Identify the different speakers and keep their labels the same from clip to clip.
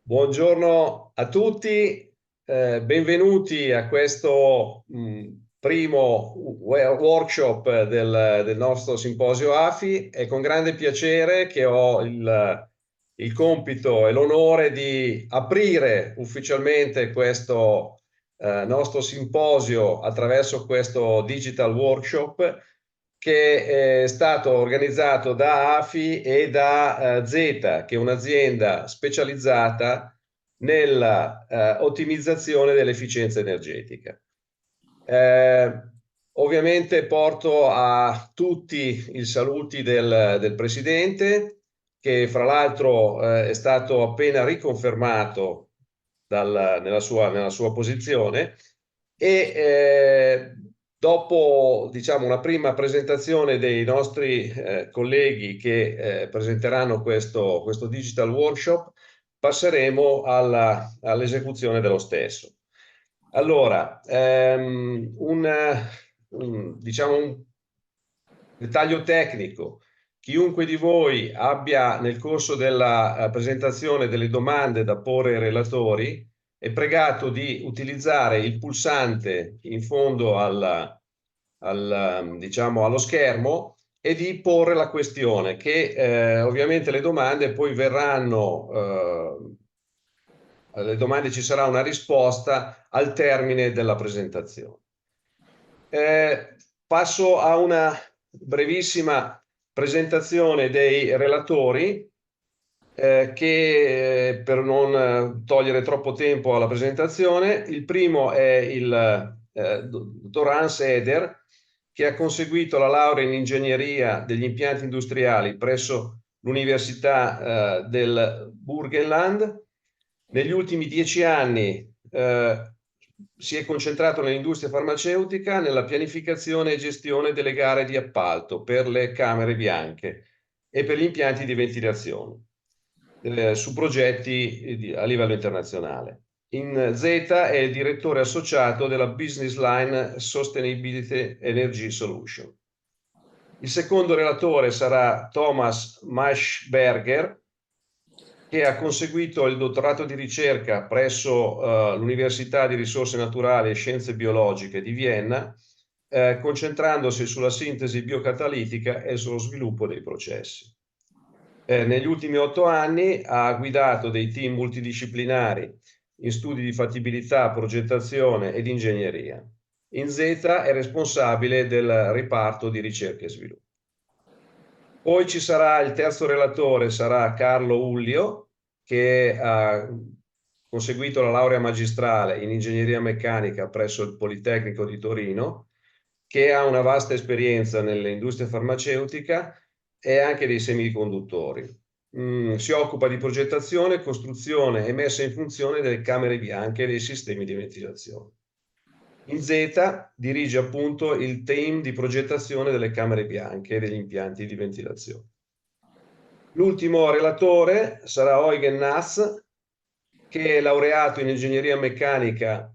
Speaker 1: Buongiorno a tutti, benvenuti a questo primo workshop del nostro simposio AFI. È con grande piacere che ho il compito e l'onore di aprire ufficialmente questo nostro simposio attraverso questo digital workshop che è stato organizzato da AFI e da Zeta, che è un'azienda specializzata nella ottimizzazione dell'efficienza energetica. Ovviamente porto a tutti i saluti del Presidente, che fra l'altro è stato appena riconfermato nella sua posizione e dopo, diciamo, una prima presentazione dei nostri colleghi che presenteranno questo digital workshop, passeremo all'esecuzione dello stesso. Allora, diciamo un dettaglio tecnico. Chiunque di voi abbia nel corso della presentazione delle domande da porre ai relatori è pregato di utilizzare il pulsante in fondo diciamo, allo schermo e di porre la questione, che ovviamente le domande poi verranno, alle domande ci sarà una risposta al termine della presentazione. Passo a una brevissima presentazione dei relatori che per non togliere troppo tempo alla presentazione, il primo è il dottor Hans Eder, che ha conseguito la laurea in ingegneria degli impianti industriali presso l'Università del Burgenland. Negli ultimi 10 anni si è concentrato nell'industria farmaceutica, nella pianificazione e gestione delle gare di appalto per le camere bianche e per gli impianti di ventilazione su progetti a livello internazionale. In Zeta è il direttore associato della Business Line Sustainability Energy Solution. Il secondo relatore sarà Thomas Maischberger, che ha conseguito il dottorato di ricerca presso l'Università di Risorse Naturali e Scienze Biologiche di Vienna, concentrandosi sulla sintesi biocatalitica e sullo sviluppo dei processi. Negli ultimi 8 anni ha guidato dei team multidisciplinari in studi di fattibilità, progettazione ed ingegneria. In Zeta è responsabile del reparto di ricerca e sviluppo. Poi ci sarà il terzo relatore, sarà Carlo Ullio, che ha conseguito la laurea magistrale in ingegneria meccanica presso il Politecnico di Torino, che ha una vasta esperienza nell'industria farmaceutica e anche dei semiconduttori. Si occupa di progettazione, costruzione e messa in funzione delle camere bianche e dei sistemi di ventilazione. In Zeta dirige appunto il team di progettazione delle camere bianche e degli impianti di ventilazione. L'ultimo relatore sarà Eugen Nass, che è laureato in ingegneria meccanica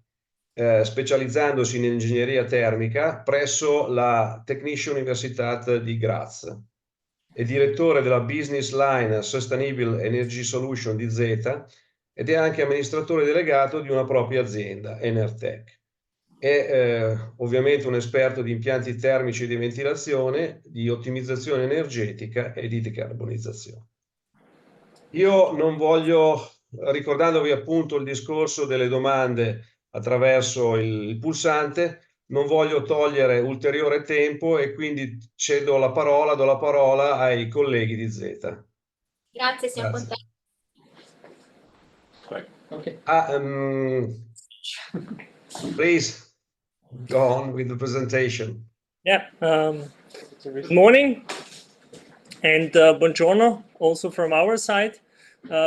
Speaker 1: specializzandosi in ingegneria termica presso la Technische Universität di Graz. È direttore della Business Line Sustainable Energy Solution di Zeta ed è anche amministratore delegato di una propria azienda, Enertech. È ovviamente un esperto di impianti termici di ventilazione, di ottimizzazione energetica e di decarbonizzazione. Io non voglio, ricordandovi appunto il discorso delle domande attraverso il pulsante, non voglio togliere ulteriore tempo e quindi do la parola ai colleghi di Zeta.
Speaker 2: Grazie, signor Ponte.
Speaker 3: Okay.
Speaker 1: Please go on with the presentation.
Speaker 3: Yeah. Good morning and buongiorno also from our side.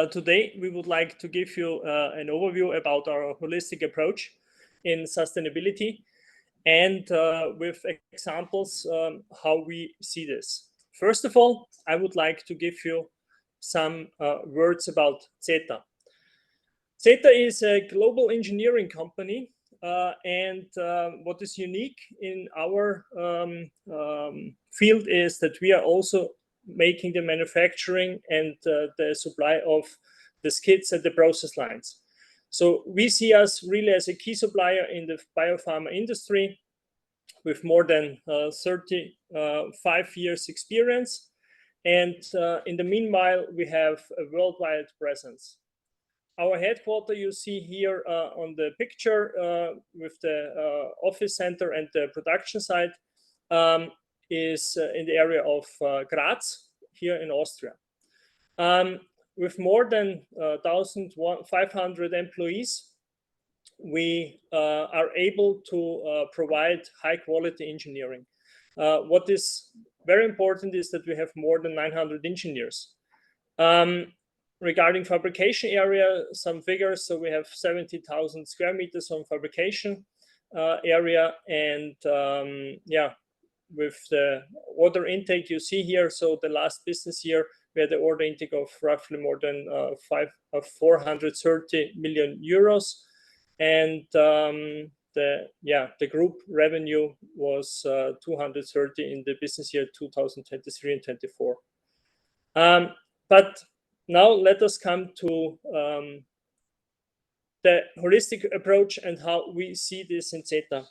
Speaker 3: Today we would like to give you an overview about our holistic approach in sustainability and with examples how we see this. First of all, I would like to give you some words about Zeta. Zeta is a global engineering company, and what is unique in our field is that we are also making the manufacturing and the supply of the skids and the process lines. So we see us really as a key supplier in the biopharma industry with more than 35 years experience. And in the meanwhile, we have a worldwide presence. Our headquarters you see here on the picture with the office center and the production site is in the area of Graz, here in Austria. With more than 1,500 employees, we are able to provide high quality engineering. What is very important is that we have more than 900 engineers. Regarding fabrication area, some figures. So we have 70,000 square meters on fabrication area, and yeah, with the order intake you see here. So the last business year, we had the order intake of roughly more than 430 million euros, and the group revenue was 230 in the business year 2023 and 24. But now let us come to the holistic approach and how we see this in Zeta.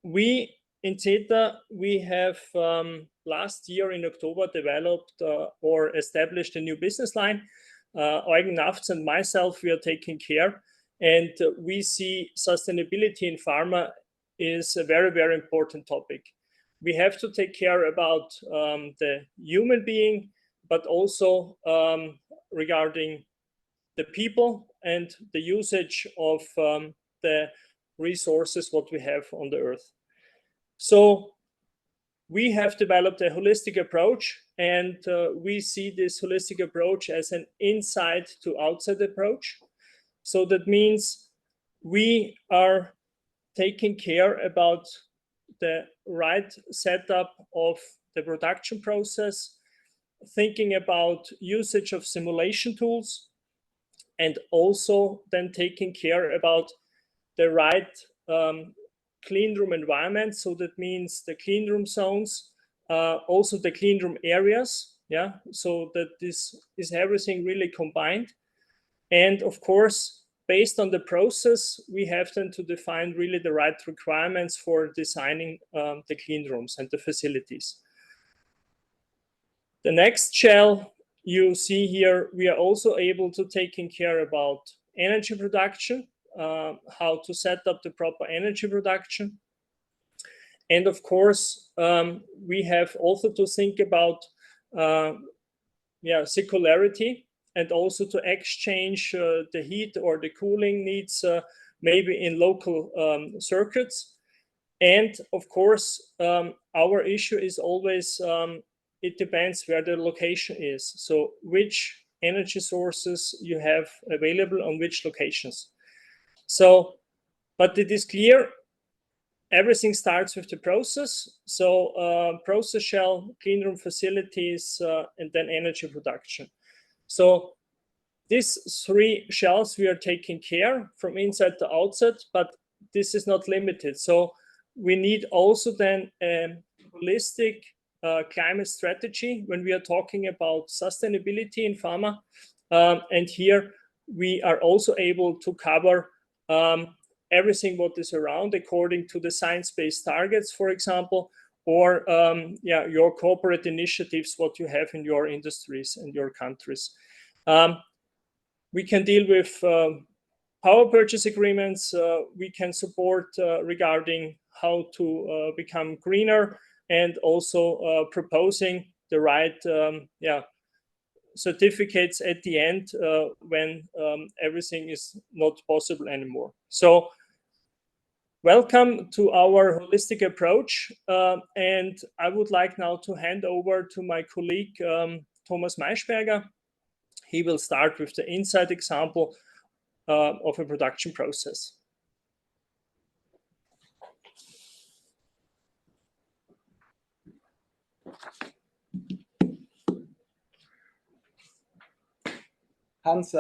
Speaker 3: We in Zeta, we have last year in October developed or established a new business line. Eugen Nafts and myself, we are taking care, and we see sustainability in pharma is a very, very important topic. We have to take care about the human being, but also regarding the people and the usage of the resources what we have on the earth. So we have developed a holistic approach, and we see this holistic approach as an inside to outside approach. So that means we are taking care about the right setup of the production process, thinking about usage of simulation tools, and also then taking care about the right clean room environment. So that means the clean room zones, also the clean room areas, yeah, so that this is everything really combined. And of course, based on the process, we have then to define really the right requirements for designing the clean rooms and the facilities. The next shell you see here, we are also able to taking care about energy production, how to set up the proper energy production. And of course, we have also to think about circularity, and also to exchange the heat or the cooling needs maybe in local circuits. And of course, our issue is always, it depends where the location is. So which energy sources you have available on which locations. So, but it is clear, everything starts with the process. So process shell, clean room facilities, and then energy production. So these three shells we are taking care from inside to outside, but this is not limited. So we need also then a holistic climate strategy when we are talking about sustainability in pharma. And here we are also able to cover everything what is around according to the science-based targets, for example, or your corporate initiatives, what you have in your industries and your countries. We can deal with power purchase agreements. We can support regarding how to become greener, and also proposing the right certificates at the end when everything is not possible anymore. So welcome to our holistic approach, and I would like now to hand over to my colleague Thomas Maischberger. He will start with the inside example of a production process.
Speaker 4: Hans,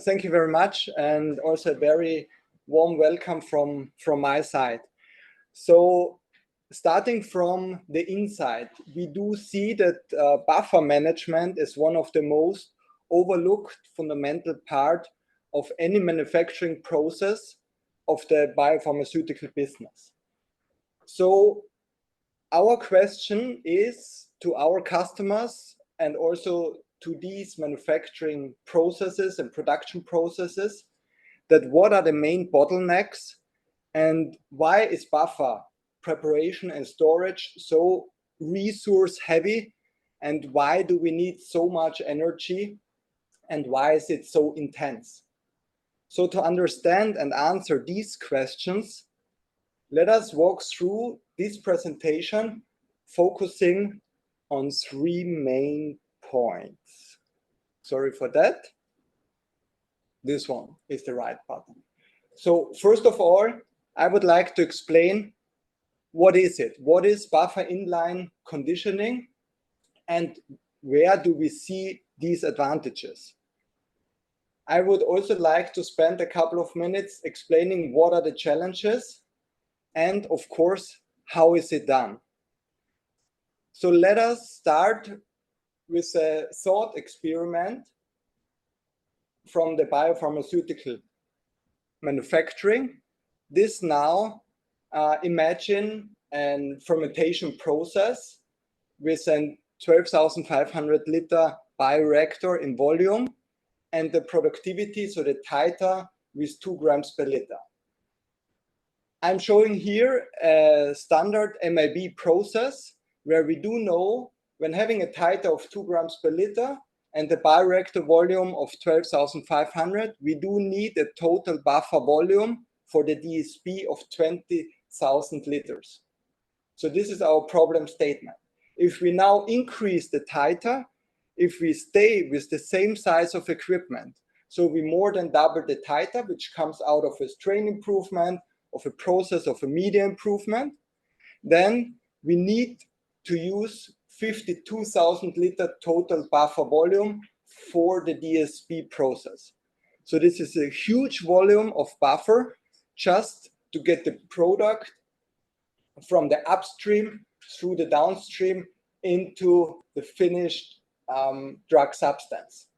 Speaker 4: thank you very much, and also a very warm welcome from my side. So starting from the inside, we do see that buffer management is one of the most overlooked fundamental part of any manufacturing process of the biopharmaceutical business. So our question is to our customers and also to these manufacturing processes and production processes, that what are the main bottlenecks and why is buffer preparation and storage so resource heavy, and why do we need so much energy, and why is it so intense? So to understand and answer these questions, let us walk through this presentation focusing on 3 main points. Sorry for that. This one is the right button. So first of all, I would like to explain what is it? What is buffer inline conditioning, and where do we see these advantages? I would also like to spend a couple of minutes explaining what are the challenges and, of course, how is it done. So let us start with a thought experiment from the biopharmaceutical manufacturing. This now, imagine a fermentation process with a 12,500 liter bioreactor in volume, and the productivity, so the titer, with 2 grams per liter. I'm showing here a standard MIB process where we do know when having a titer of 2 grams per liter and the bioreactor volume of 12,500, we do need a total buffer volume for the DSP of 20,000 liters. So this is our problem statement. If we now increase the titer, if we stay with the same size of equipment, so we more than double the titer, which comes out of a strain improvement, of a process of a media improvement, then we need to use 52,000 liter total buffer volume for the DSP process. So this is a huge volume of buffer just to get the product from the upstream through the downstream into the finished drug substance.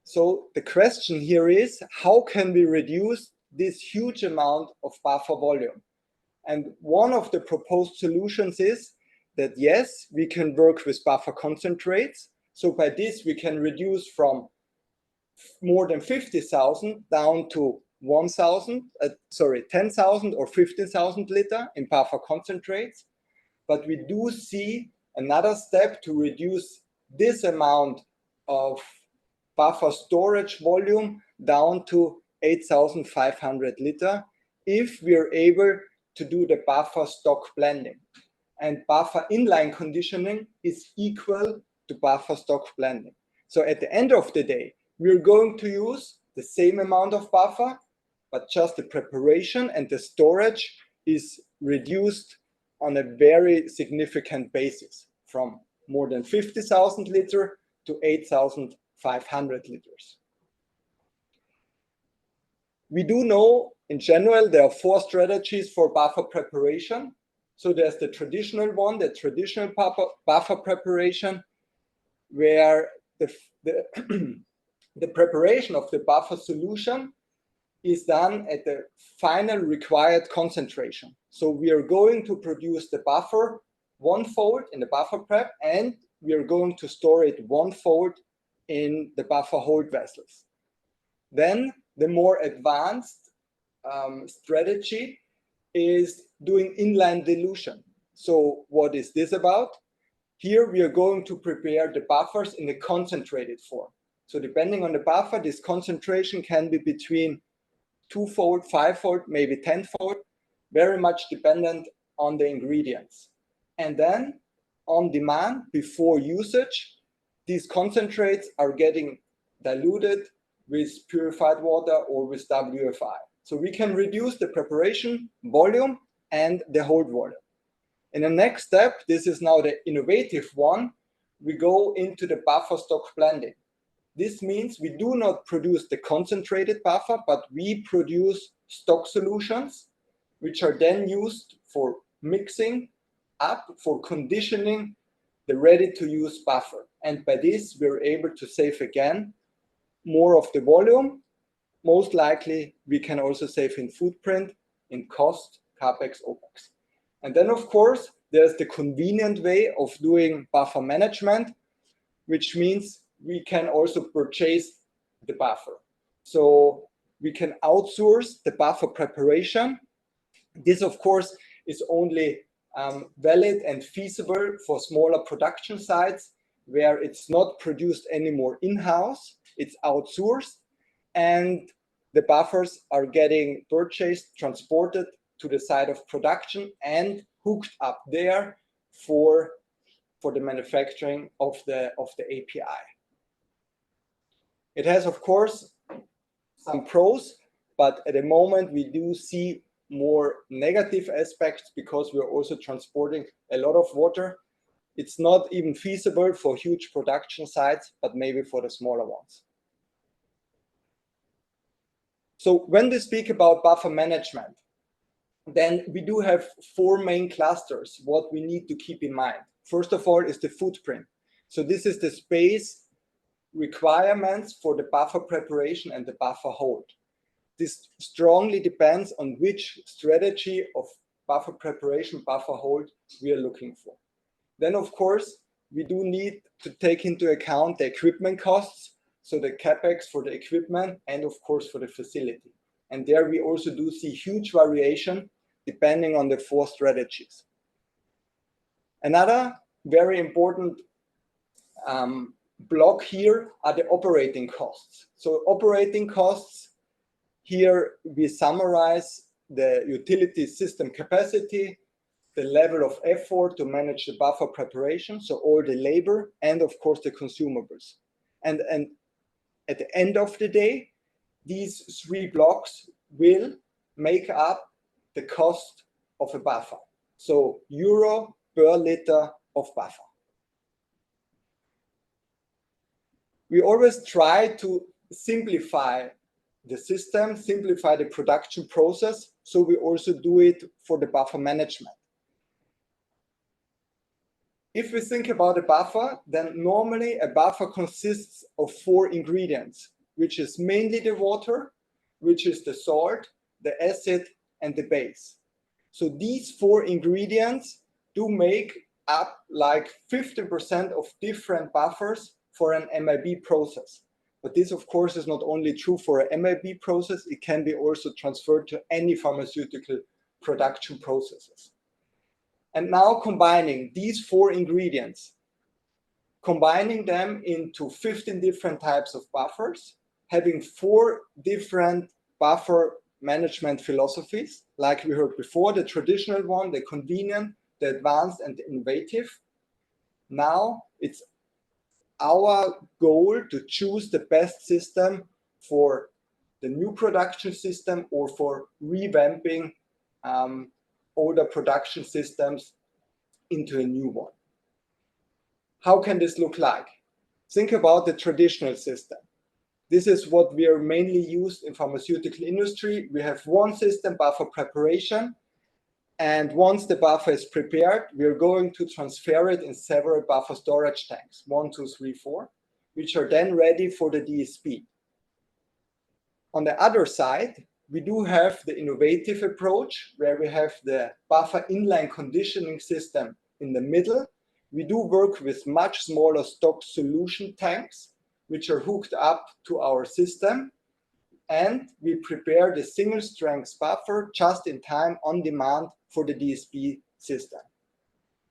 Speaker 4: So the question here is, how can we reduce this huge amount of buffer volume? And one of the proposed solutions is that yes, we can work with buffer concentrates. So by this we can reduce from more than 50,000 down to 10,000 or 15,000 liter in buffer concentrates. But we do see another step to reduce this amount of buffer storage volume down to 8,500 liter if we are able to do the buffer stock blending. And buffer inline conditioning is equal to buffer stock blending. So at the end of the day, we're going to use the same amount of buffer, but just the preparation and the storage is reduced on a very significant basis, from more than 50,000 liter to 8,500 liters. We do know in general there are 4 strategies for buffer preparation. So there's the traditional one, the traditional buffer preparation, where the preparation of the buffer solution is done at the final required concentration. So we are going to produce the buffer one-fold in the buffer prep, and we are going to store it one-fold in the buffer hold vessels. Then the more advanced strategy is doing inline dilution. So what is this about? Here we are going to prepare the buffers in a concentrated form. So depending on the buffer, this concentration can be between 2-fold, 5-fold, maybe 10-fold, very much dependent on the ingredients. And then on demand, before usage, these concentrates are getting diluted with purified water or with WFI. So we can reduce the preparation volume and the hold volume. In the next step, this is now the innovative one, we go into the buffer stock blending. This means we do not produce the concentrated buffer, but we produce stock solutions, which are then used for mixing up, for conditioning the ready-to-use buffer. And by this, we're able to save again more of the volume, most likely we can also save in footprint, in cost, CapEx, OpEx. And then, of course, there's the convenient way of doing buffer management, which means we can also purchase the buffer. So we can outsource the buffer preparation. This, of course, is only valid and feasible for smaller production sites where it's not produced anymore in-house, it's outsourced, and the buffers are getting purchased, transported to the site of production and hooked up there for the manufacturing of the API. It has, of course, some pros, but at the moment we do see more negative aspects because we're also transporting a lot of water. It's not even feasible for huge production sites, but maybe for the smaller ones. So when we speak about buffer management, then we do have 4 main clusters, what we need to keep in mind. First of all is the footprint. So this is the space requirements for the buffer preparation and the buffer hold. This strongly depends on which strategy of buffer preparation, buffer hold we are looking for. Then, of course, we do need to take into account the equipment costs, so the CapEx for the equipment and, of course, for the facility. And there we also do see huge variation depending on the 4 strategies. Another very important block here are the operating costs. So operating costs, here we summarize the utility system capacity, the level of effort to manage the buffer preparation, so all the labor, and of course the consumables. And at the end of the day, these 3 blocks will make up the cost of a buffer. So euro per liter of buffer. We always try to simplify the system, simplify the production process, so we also do it for the buffer management. If we think about a buffer, then normally a buffer consists of 4 ingredients, which is mainly the water, which is the salt, the acid, and the base. So these 4 ingredients do make up like 50% of different buffers for an MIB process. But this, of course, is not only true for an MIB process, it can be also transferred to any pharmaceutical production processes. And now combining these 4 ingredients, combining them into 15 different types of buffers, having 4 different buffer management philosophies, like we heard before, the traditional one, the convenient, the advanced, and the innovative. Now it's our goal to choose the best system for the new production system or for revamping older production systems into a new one. How can this look like? Think about the traditional system. This is what we are mainly used in pharmaceutical industry. We have one system, buffer preparation, and once the buffer is prepared, we are going to transfer it in several buffer storage tanks, 1, 2, 3, 4, which are then ready for the DSP. On the other side, we do have the innovative approach where we have the buffer inline conditioning system in the middle. We do work with much smaller stock solution tanks, which are hooked up to our system. And we prepare the single strength buffer just in time on demand for the DSP system.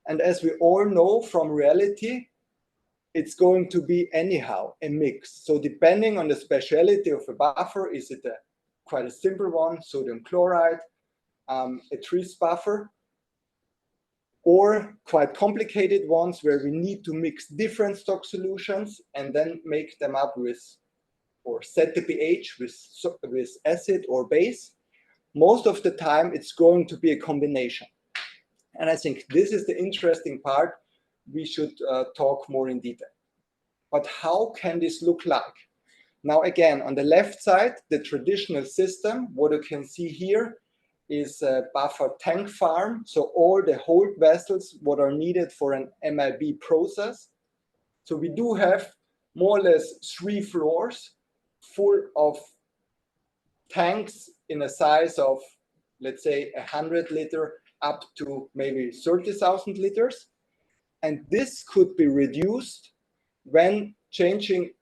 Speaker 4: And as we all know from reality, it's going to be anyhow a mix. So depending on the speciality of a buffer, is it quite a simple one, sodium chloride, a trace buffer, or quite complicated ones where we need to mix different stock solutions and then make them up with, or set the pH with acid or base. Most of the time, it's going to be a combination. And I think this is the interesting part. We should talk more in detail. But how can this look like? Now, again, on the left side, the traditional system, what you can see here is a buffer tank farm. So all the hold vessels, what are needed for an MIB process. So we do have more or less 3 floors full of tanks in a size of, let's say, 100 liter up to maybe 30,000 liters. And this could be reduced when changing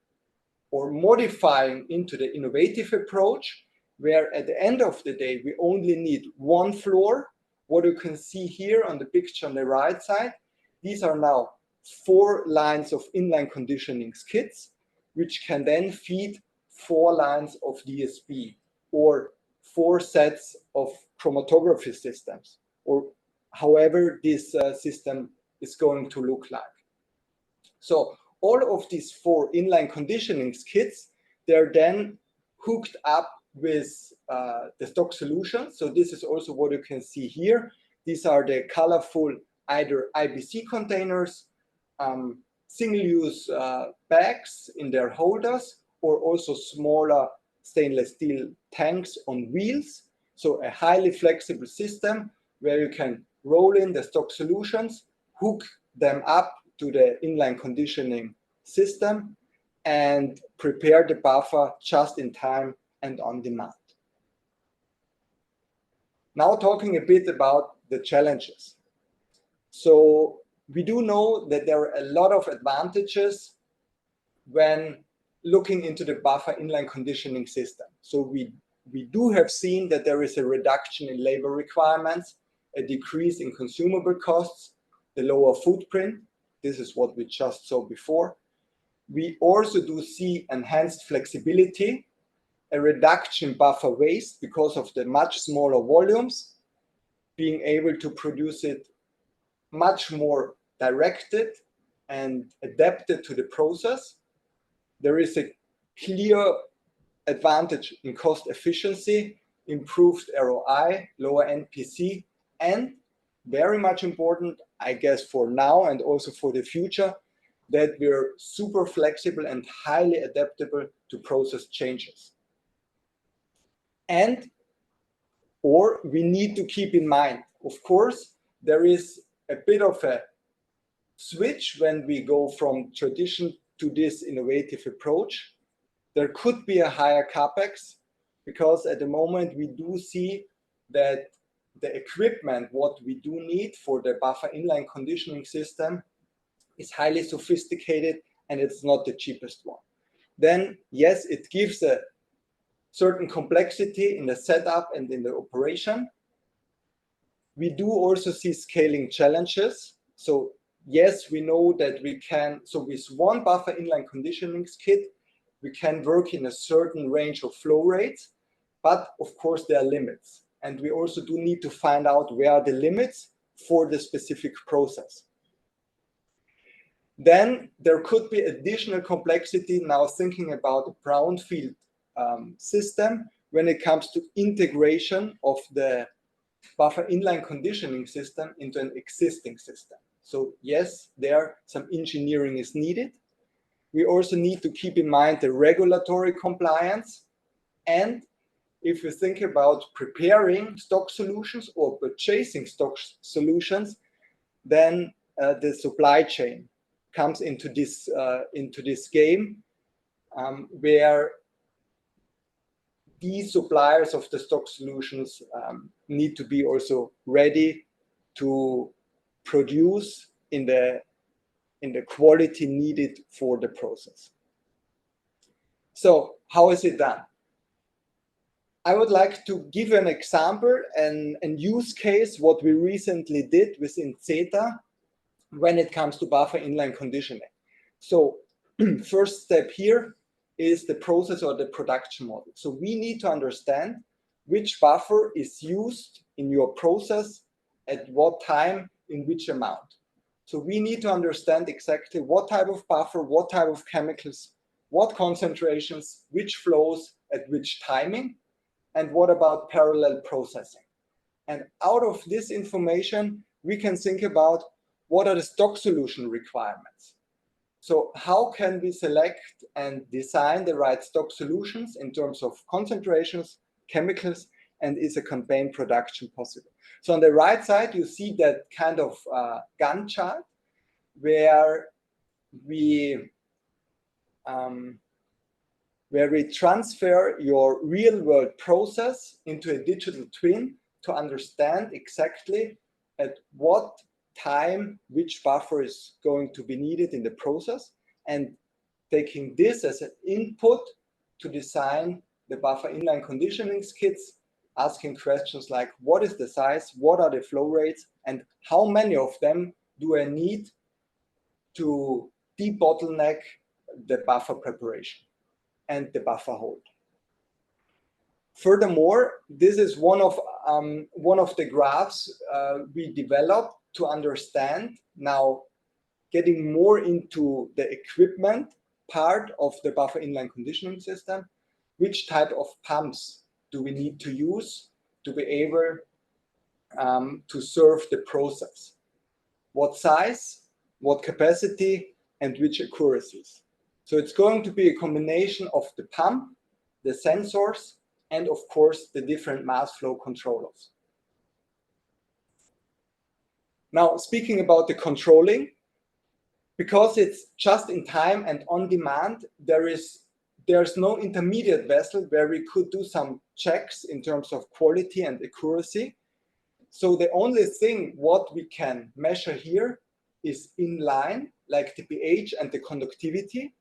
Speaker 4: or modifying into the innovative approach, where at the end of the day, we only need one floor. What you can see here on the picture on the right side, these are now 4 lines of inline conditioning skids, which can then feed 4 lines of DSP or 4 sets of chromatography systems, or however this system is going to look like. So all of these 4 inline conditioning skids, they're then hooked up with the stock solution. So this is also what you can see here. These are the colorful either IBC containers, single-use bags in their holders, or also smaller stainless steel tanks on wheels. So a highly flexible system where you can roll in the stock solutions, hook them up to the inline conditioning system, and prepare the buffer just in time and on demand. Now talking a bit about the challenges. So we do know that there are a lot of advantages when looking into the buffer inline conditioning system. So we do have seen that there is a reduction in labor requirements, a decrease in consumable costs, the lower footprint. This is what we just saw before. We also do see enhanced flexibility, a reduction in buffer waste because of the much smaller volumes, being able to produce it much more directed and adapted to the process. There is a clear advantage in cost efficiency, improved ROI, lower NPC, and very much important, I guess, for now and also for the future, that we're super flexible and highly adaptable to process changes. Or we need to keep in mind, of course, there is a bit of a switch when we go from tradition to this innovative approach. There could be a higher capex because at the moment we do see that the equipment, what we do need for the buffer inline conditioning system, is highly sophisticated and it's not the cheapest one. Then yes, it gives a certain complexity in the setup and in the operation. We do also see scaling challenges. So yes, we know that we can, so with one buffer inline conditioning skid, we can work in a certain range of flow rates, but of course there are limits. And we also do need to find out where are the limits for the specific process. Then there could be additional complexity now thinking about a brownfield system when it comes to integration of the buffer inline conditioning system into an existing system. So yes, there some engineering is needed. We also need to keep in mind the regulatory compliance. And if we think about preparing stock solutions or purchasing stock solutions, then the supply chain comes into this game, where these suppliers of the stock solutions need to be also ready to produce in the quality needed for the process. So how is it done? I would like to give an example and use case what we recently did within Zeta when it comes to buffer inline conditioning. So first step here is the process or the production model. So we need to understand which buffer is used in your process at what time, in which amount. So we need to understand exactly what type of buffer, what type of chemicals, what concentrations, which flows at which timing, and what about parallel processing. And out of this information, we can think about what are the stock solution requirements. So how can we select and design the right stock solutions in terms of concentrations, chemicals, and is a campaign production possible? So on the right side, you see that kind of Gantt chart where we where we transfer your real-world process into a digital twin to understand exactly at what time which buffer is going to be needed in the process, and taking this as an input to design the buffer inline conditioning kits, asking questions like what is the size, what are the flow rates, and how many of them do I need to debottleneck the buffer preparation and the buffer hold. Furthermore, this is one of the graphs we developed to understand, now getting more into the equipment part of the buffer inline conditioning system, which type of pumps do we need to use to be able to serve the process? What size, what capacity, and which accuracies. So it's going to be a combination of the pump, the sensors, and of course the different mass flow controllers. Now, speaking about the controlling, because it's just in time and on demand, there's no intermediate vessel where we could do some checks in terms of quality and accuracy. So the only thing what we can measure here is inline, like the pH and the conductivity.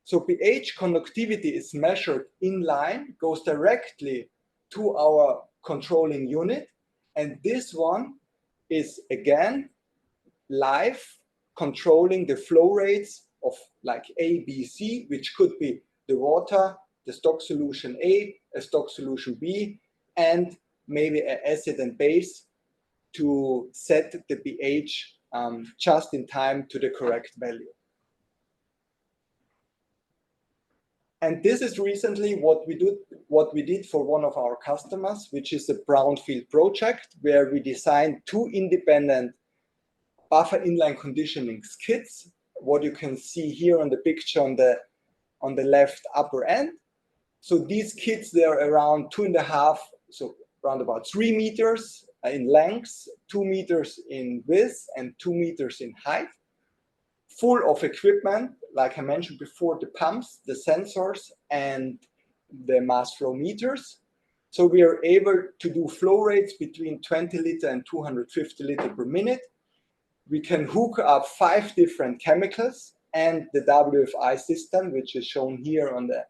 Speaker 4: So pH conductivity is measured inline, goes directly to our controlling unit, and this one is again live, controlling the flow rates of like A, B, C, which could be the water, the stock solution A stock solution B, and maybe an acid and base to set the pH just in time to the correct value. And this is recently what we did for one of our customers, which is a brownfield project where we designed 2 independent buffer inline conditioning kits. What you can see here on the picture on the left upper end. So these kits, they're around 2.5, so around about 3 meters in length, 2 meters in width, and 2 meters in height, full of equipment, like I mentioned before, the pumps, the sensors, and the mass flow meters. So we are able to do flow rates between 20 liter and 250 liter per minute. We can hook up 5 different chemicals and the WFI system, which is shown here on the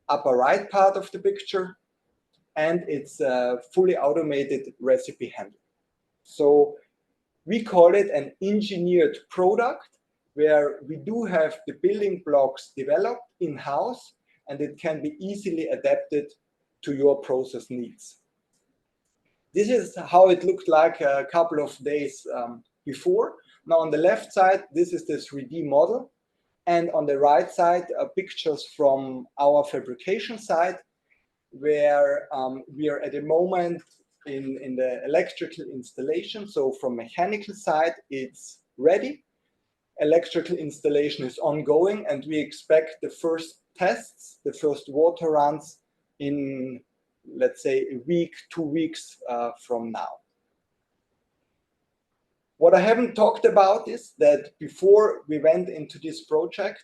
Speaker 4: upper right part of the picture. And it's a fully automated recipe handling. So we call it an engineered product, where we do have the building blocks developed in-house, and it can be easily adapted to your process needs. This is how it looked like a couple of days before. Now on the left side, this is the 3D model, and on the right side are pictures from our fabrication site, where we are at the moment in the electrical installation. So from mechanical side, it's ready. Electrical installation is ongoing, and we expect the first tests, the first water runs in, let's say, a week, 2 weeks from now. What I haven't talked about is that before we went into this project,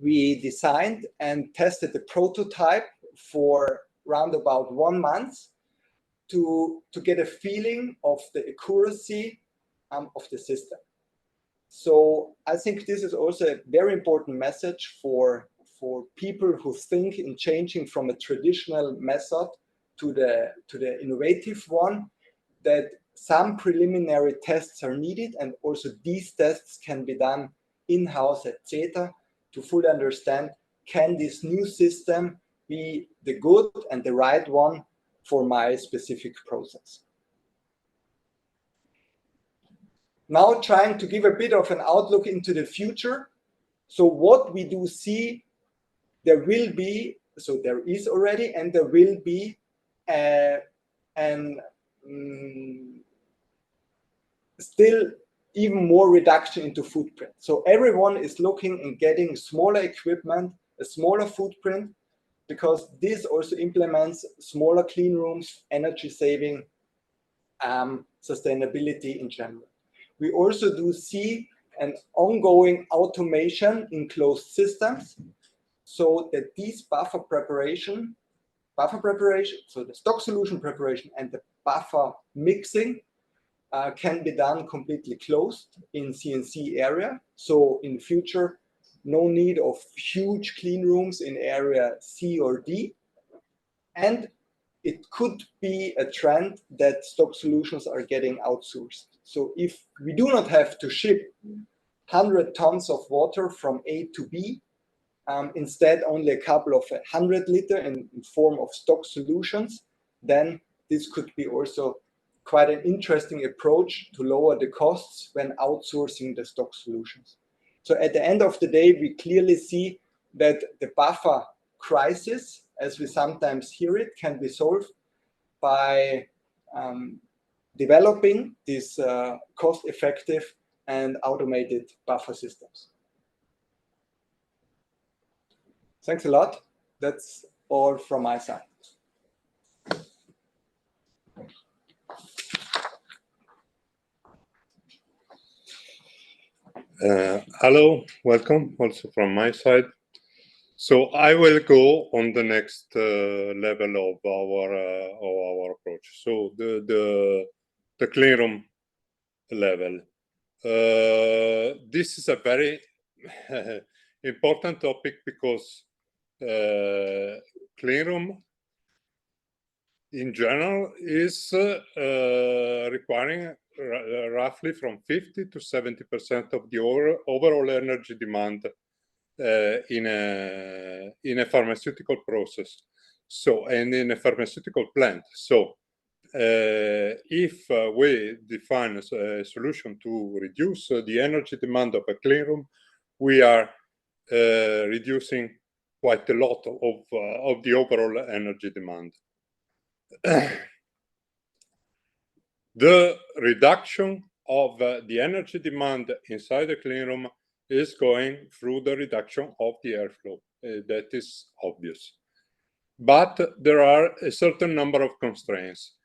Speaker 4: we designed and tested the prototype for around about 1 month to get a feeling of the accuracy of the system. So I think this is also a very important message for people who think in changing from a traditional method to the innovative one, that some preliminary tests are needed, and also these tests can be done in-house at Zeta to fully understand, can this new system be the good and the right one for my specific process. Now trying to give a bit of an outlook into the future. So what we do see, there will be, so there is already, and there will be still even more reduction into footprint. So everyone is looking and getting smaller equipment, a smaller footprint, because this also implements smaller clean rooms, energy saving, sustainability in general. We also do see an ongoing automation in closed systems. so that these buffer preparation, so the stock solution preparation and the buffer mixing can be done completely closed in CNC area. So in the future, no need of huge clean rooms in area C or D. And it could be a trend that stock solutions are getting outsourced. So if we do not have to ship 100 tons of water from A to B, instead only a couple of 100 liter in form of stock solutions, then this could be also quite an interesting approach to lower the costs when outsourcing the stock solutions. So at the end of the day, we clearly see that the buffer crisis, as we sometimes hear it, can be solved by developing these cost-effective and automated buffer systems. Thanks a lot. That's all from my side.
Speaker 5: Hello, welcome also from my side. So I will go on the next level of our approach. So the clean room level. This is a very important topic because clean room in general is requiring roughly from 50 to 70% of the overall energy demand in a pharmaceutical process, so, and in a pharmaceutical plant. So if we define a solution to reduce the energy demand of a clean room, we are reducing quite a lot of the overall energy demand. The reduction of the energy demand inside the clean room is going through the reduction of the airflow. That is obvious. But there are a certain number of constraints.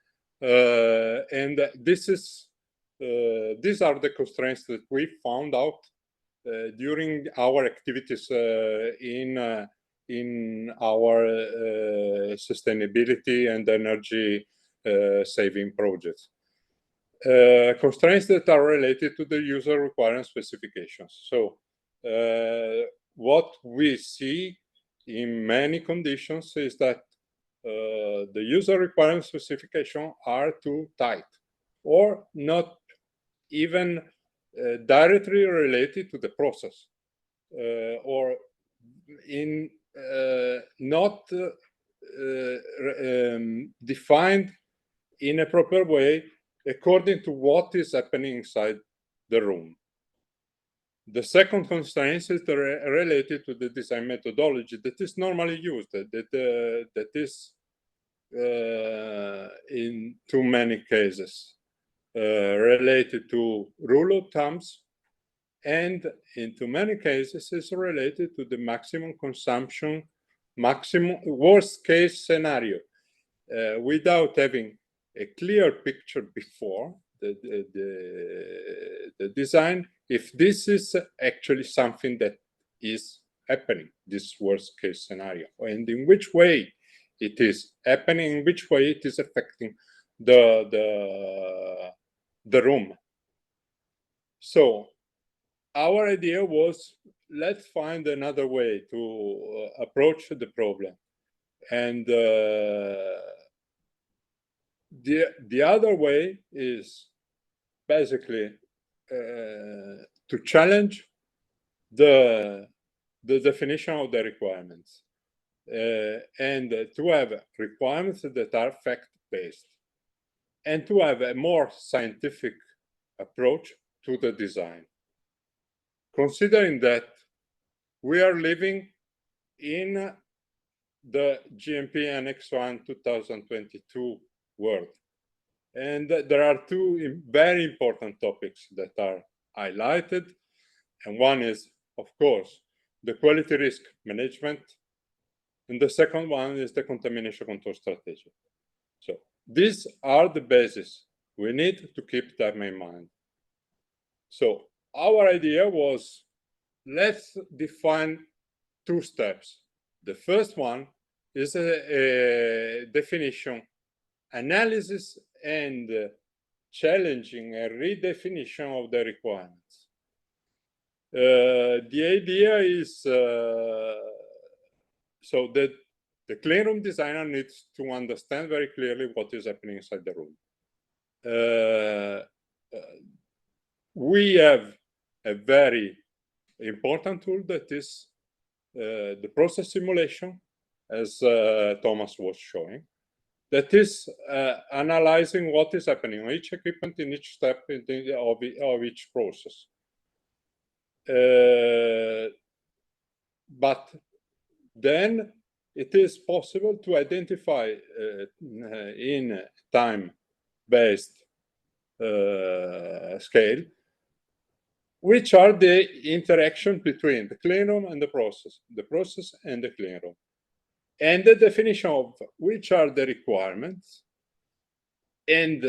Speaker 5: And these are the constraints that we found out during our activities in our sustainability and energy saving projects. Constraints that are related to the user requirement specifications. So what we see in many conditions is that the user requirement specifications are too tight or not even directly related to the process or in not defined in a proper way according to what is happening inside the room. The second constraint is related to the design methodology that is normally used, that is in too many cases related to rule of thumbs, and in too many cases is related to the maximum consumption, maximum worst case scenario, without having a clear picture before the design, if this is actually something that is happening, this worst case scenario, and in which way it is happening, in which way it is affecting the room. So our idea was, let's find another way to approach the problem. And the other way is basically to challenge the definition of the requirements and to have requirements that are fact-based and to have a more scientific approach to the design. Considering that we are living in the GMP Annex 1 2022 world, and there are two very important topics that are highlighted, and one is, of course, the quality risk management, and the second one is the contamination control strategy. So these are the bases. We need to keep them in mind. So our idea was, let's define two steps. The first one is a definition, analysis, and challenging a redefinition of the requirements. The idea is so that the clean room designer needs to understand very clearly what is happening inside the room. We have a very important tool that is the process simulation, as Thomas was showing, that is analyzing what is happening on each equipment in each step of each process. But then it is possible to identify in time-based scale which are the interaction between the clean room and the process and the clean room, and the definition of which are the requirements, and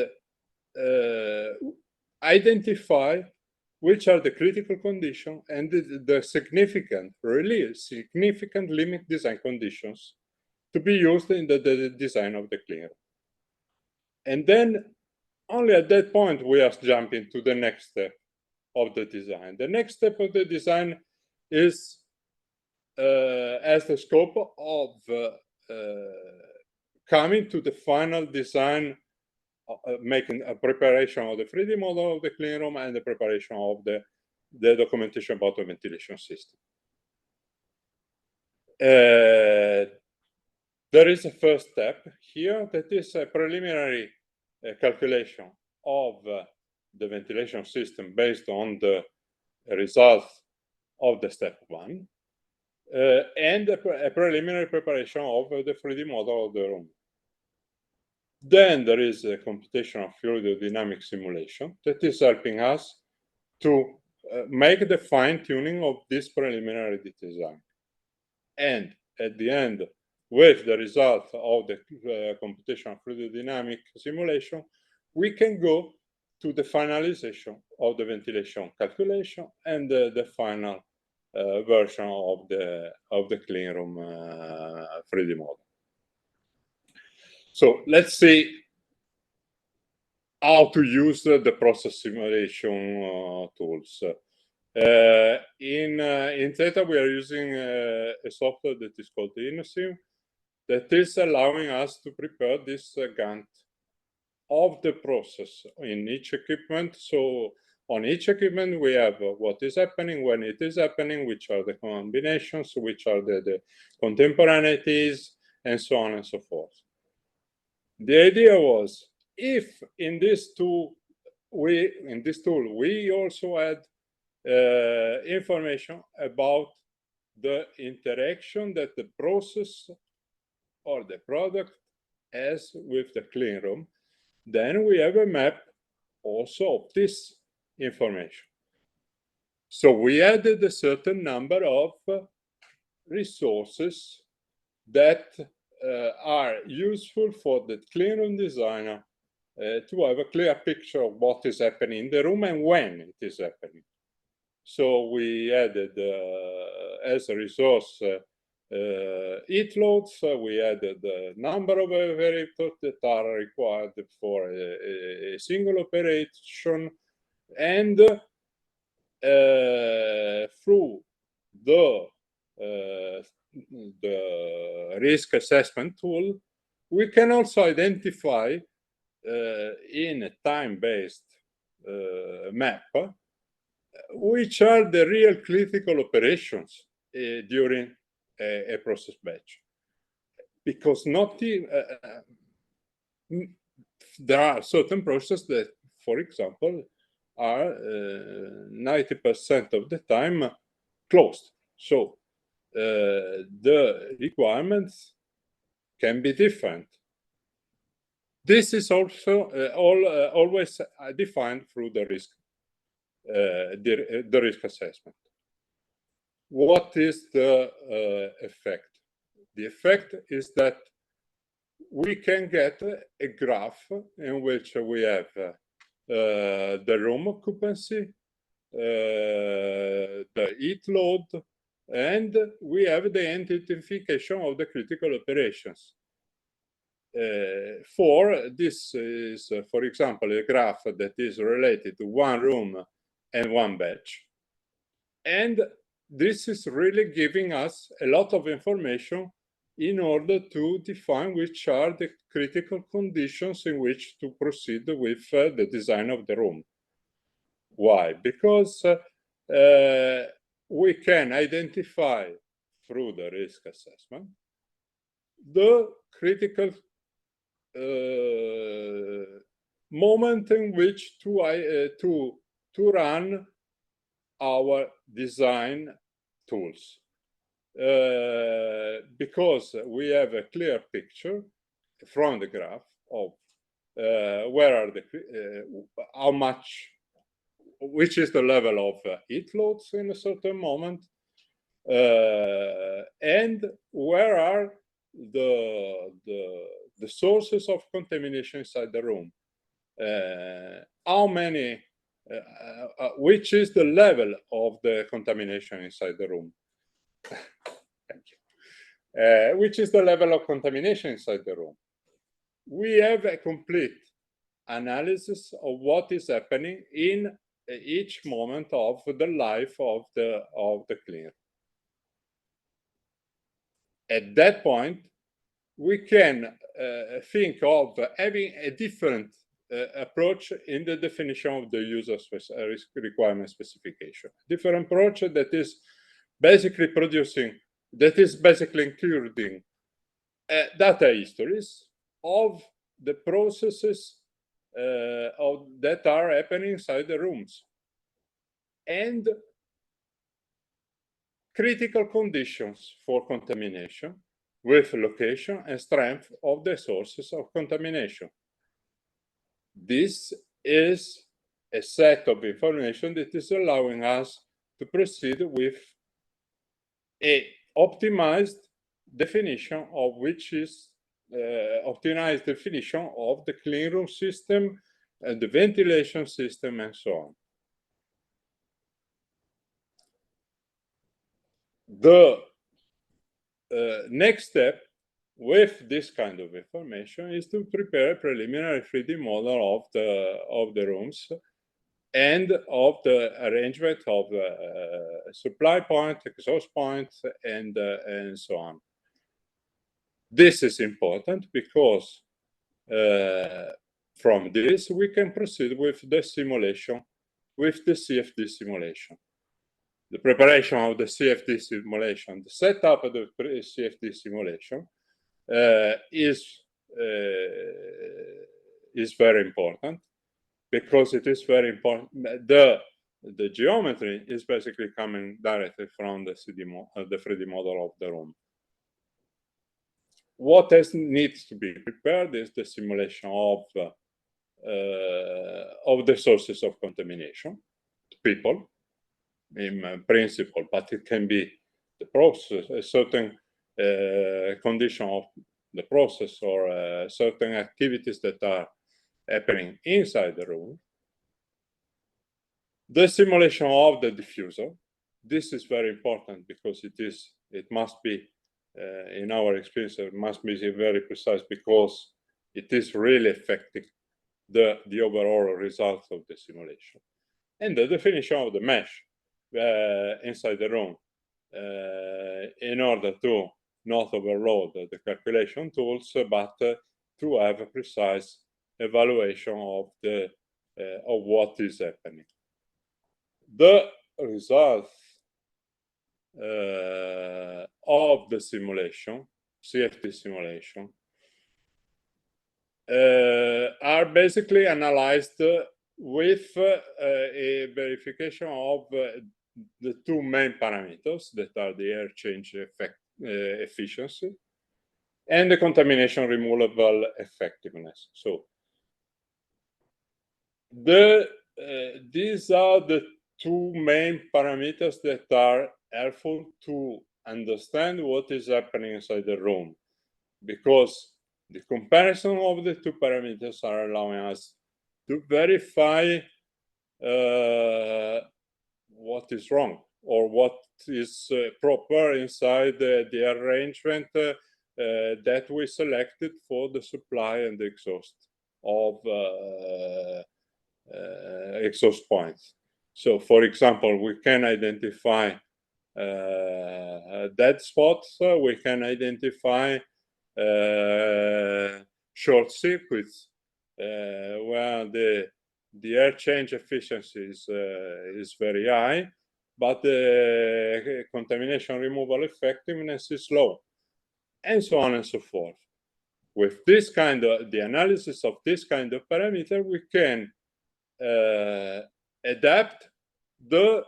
Speaker 5: identify which are the critical conditions and the significant, really significant limit design conditions to be used in the design of the clean room. And then only at that point we are jumping to the next step of the design. The next step of the design is as the scope of coming to the final design, making a preparation of the 3D model of the clean room and the preparation of the documentation about the ventilation system. There is a first step here that is a preliminary calculation of the ventilation system based on the results of the step 1, and a preliminary preparation of the 3D model of the room. Then there is a computational fluidodynamic simulation that is helping us to make the fine-tuning of this preliminary design. And at the end, with the result of the computational fluidodynamic simulation, we can go to the finalization of the ventilation calculation and the final version of the clean room 3D model. So let's see how to use the process simulation tools. In Zeta, we are using a software that is called InnoSim, that is allowing us to prepare this Gantt of the process in each equipment. So on each equipment, we have what is happening, when it is happening, which are the combinations, which are the contemporaneities, and so on and so forth. The idea was, if in this tool we also had information about the interaction that the process or the product has with the clean room, then we have a map also of this information. So we added a certain number of resources that are useful for the clean room designer to have a clear picture of what is happening in the room and when it is happening. So we added as a resource heat loads, we added the number of operators that are required for a single operation, and through the risk assessment tool, we can also identify in a time-based map which are the real critical operations during a process batch, because not there are certain processes that, for example, are 90% of the time closed. So the requirements can be different. This is also always defined through the risk assessment. What is the effect? The effect is that we can get a graph in which we have the room occupancy, the heat load, and we have the identification of the critical operations. This is, for example, a graph that is related to one room and one batch. And this is really giving us a lot of information in order to define which are the critical conditions in which to proceed with the design of the room. Why? Because we can identify through the risk assessment the critical moment in which to run our design tools, because we have a clear picture from the graph of where are the how much, which is the level of heat loads in a certain moment, and where are the sources of contamination inside the room, how many, which is the level of the contamination inside the room. Thank you. Which is the level of contamination inside the room. We have a complete analysis of what is happening in each moment of the life of the clean. At that point, we can think of having a different approach in the definition of the user risk requirement specification. Different approach that is basically including data histories of the processes that are happening inside the rooms, and critical conditions for contamination with location and strength of the sources of contamination. This is a set of information that is allowing us to proceed with a optimized definition of which is optimized definition of the clean room system, the ventilation system, and so on. The next step with this kind of information is to prepare a preliminary 3D model of the rooms and of the arrangement of supply point, exhaust points, and so on. This is important because from this we can proceed with the simulation, with the CFD simulation. The preparation of the CFD simulation, the setup of the CFD simulation is very important, because it is very important. The geometry is basically coming directly from the 3D model of the room. What needs to be prepared is the simulation of the sources of contamination, people, in principle, but it can be the process, a certain condition of the process, or certain activities that are happening inside the room. The simulation of the diffuser. This is very important because it must be, in our experience, it must be very precise, because it is really affecting the overall results of the simulation. And the definition of the mesh inside the room, in order to not overload the calculation tools, but to have a precise evaluation of what is happening. The results of the simulation, CFD simulation, are basically analyzed with a verification of the two main parameters, that are the air change efficiency and the contamination removal effectiveness. So these are the two main parameters that are helpful to understand what is happening inside the room, because the comparison of the two parameters are allowing us to verify what is wrong, or what is proper inside the arrangement that we selected for the supply and the exhaust of exhaust points. So, for example, we can identify dead spots, we can identify short circuits where the air change efficiency is very high, but the contamination removal effectiveness is low, and so on and so forth. With this kind of the analysis of this kind of parameter, we can adapt the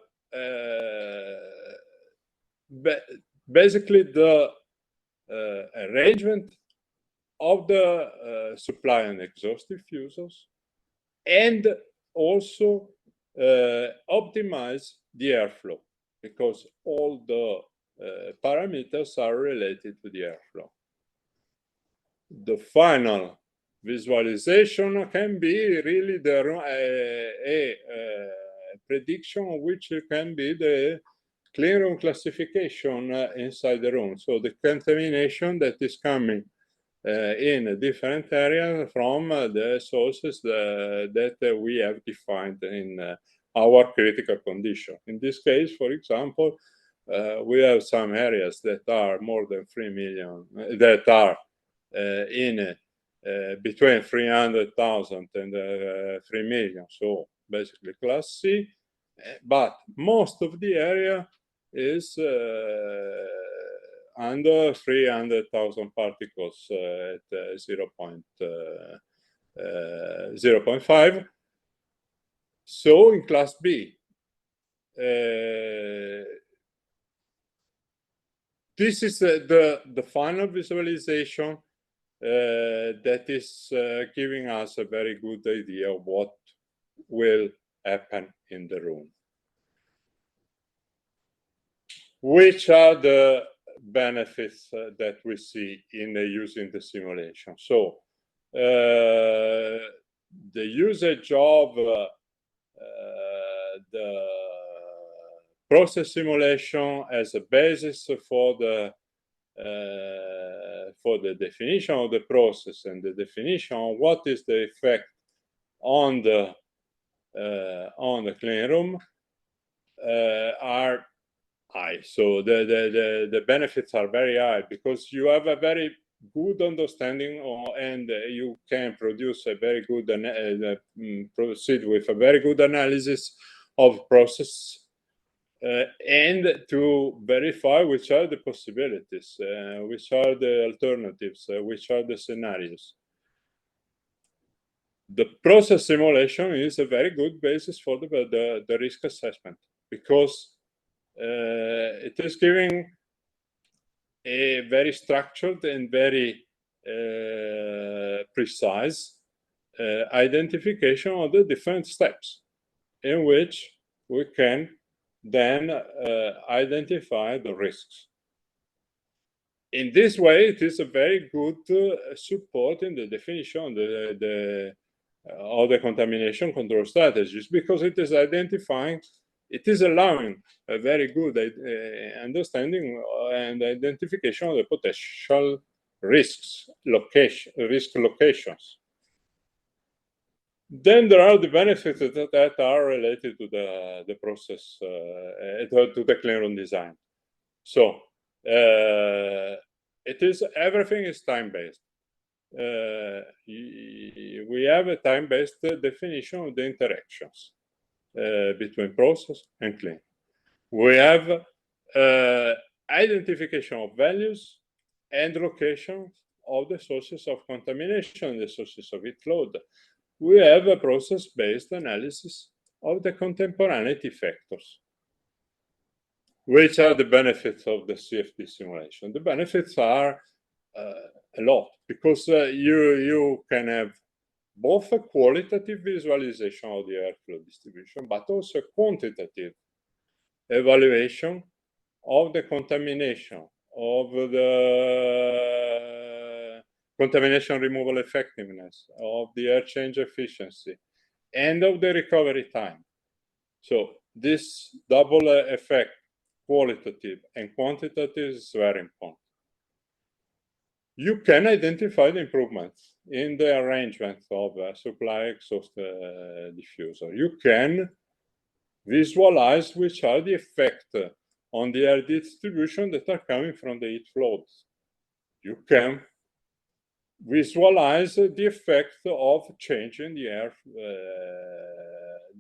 Speaker 5: basically the arrangement of the supply and exhaust diffusers, and also optimize the airflow, because all the parameters are related to the airflow. The final visualization can be really a prediction which can be the clean room classification inside the room. So the contamination that is coming in different areas from the sources that we have defined in our critical condition. In this case, for example, we have some areas that are more than 3 million, that are in between 300,000 and 3 million, so basically class C, but most of the area is under 300,000 particles at 0.5. So in class B, this is the final visualization that is giving us a very good idea of what will happen in the room. Which are the benefits that we see in using the simulation? So the usage of the process simulation as a basis for the definition of the process and the definition of what is the effect on the clean room are high. So the benefits are very high, because you have a very good understanding and you can produce a very good proceed with a very good analysis of process and to verify which are the possibilities, which are the alternatives, which are the scenarios. The process simulation is a very good basis for the risk assessment, because it is giving a very structured and very precise identification of the different steps in which we can then identify the risks. In this way, it is a very good support in the definition of the contamination control strategies, because it is identifying, it is allowing a very good understanding and identification of the potential risks, risk locations. Then there are the benefits that are related to the process, to the clean room design. So everything is time-based. We have a time-based definition of the interactions between process and clean. We have identification of values and locations of the sources of contamination, the sources of heat load. We have a process-based analysis of the contemporaneity factors. Which are the benefits of the CFD simulation? The benefits are a lot, because you can have both a qualitative visualization of the airflow distribution, but also a quantitative evaluation of the contamination, of the contamination removal effectiveness, of the air change efficiency, and of the recovery time. So this double effect qualitative and quantitative is very important. You can identify the improvements in the arrangement of supply exhaust diffuser. You can visualize which are the effects on the air distribution that are coming from the heat flows. You can visualize the effect of changing the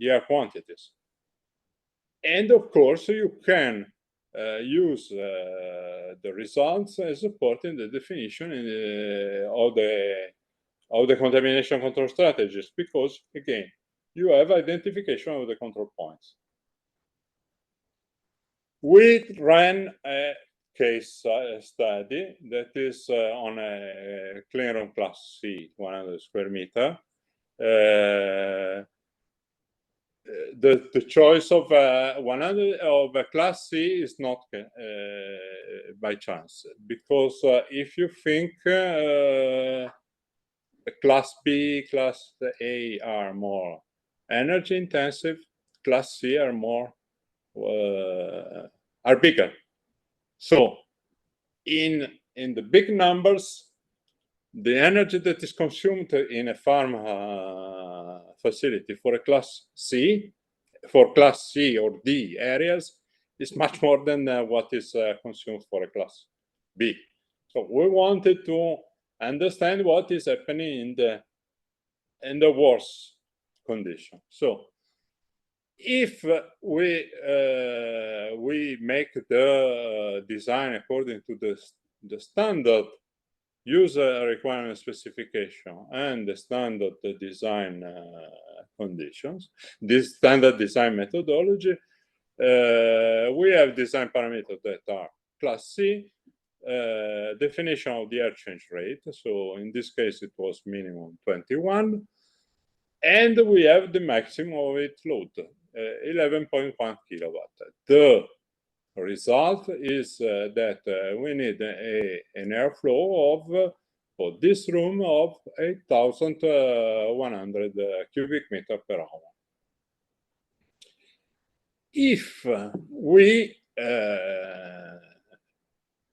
Speaker 5: air quantities. And of course, you can use the results as supporting the definition of the contamination control strategies, because again, you have identification of the control points. We ran a case study that is on a clean room class C, 100 square meter. The choice of 100 of a class C is not by chance, because if you think class B, class A are more energy intensive, class C are more are bigger. So in the big numbers, the energy that is consumed in a PHARMA facility for a class C, for class C or D areas, is much more than what is consumed for a class B. So we wanted to understand what is happening in the worst condition. So if we make the design according to the standard user requirement specification and the standard design conditions, this standard design methodology, we have design parameters that are class C, definition of the air change rate. So in this case, it was minimum 21. And we have the maximum of heat load, 11.1 kilowatt. The result is that we need an airflow of, for this room, of 8,100 cubic meter per hour. If we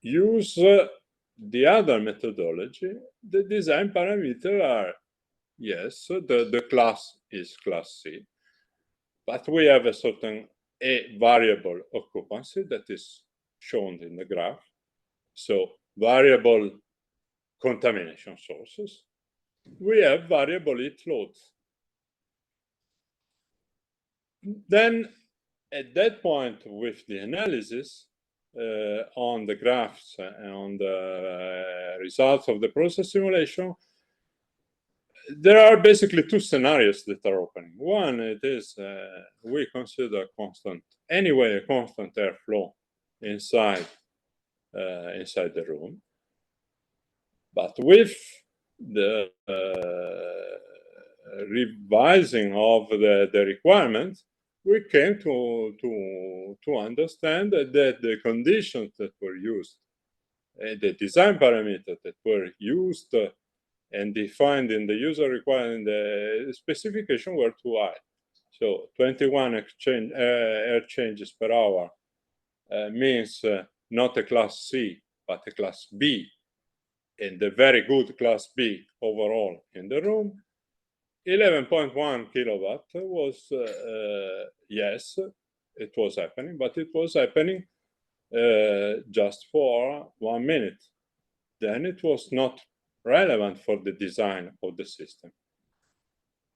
Speaker 5: use the other methodology, the design parameters are, yes, the class is class C, but we have a certain variable occupancy that is shown in the graph. So variable contamination sources. We have variable heat loads. Then at that point with the analysis on the graphs and on the results of the process simulation, there are basically two scenarios that are opening. One, it is we consider constant, anyway, a constant airflow inside the room, but with the revising of the requirements, we came to understand that the conditions that were used, the design parameters that were used and defined in the user requirement, the specification were too high. So 21 air changes per hour means not a class C, but a class B, and a very good class B overall in the room. 11.1 kilowatt was, yes, it was happening, but it was happening just for 1 minute. Then it was not relevant for the design of the system.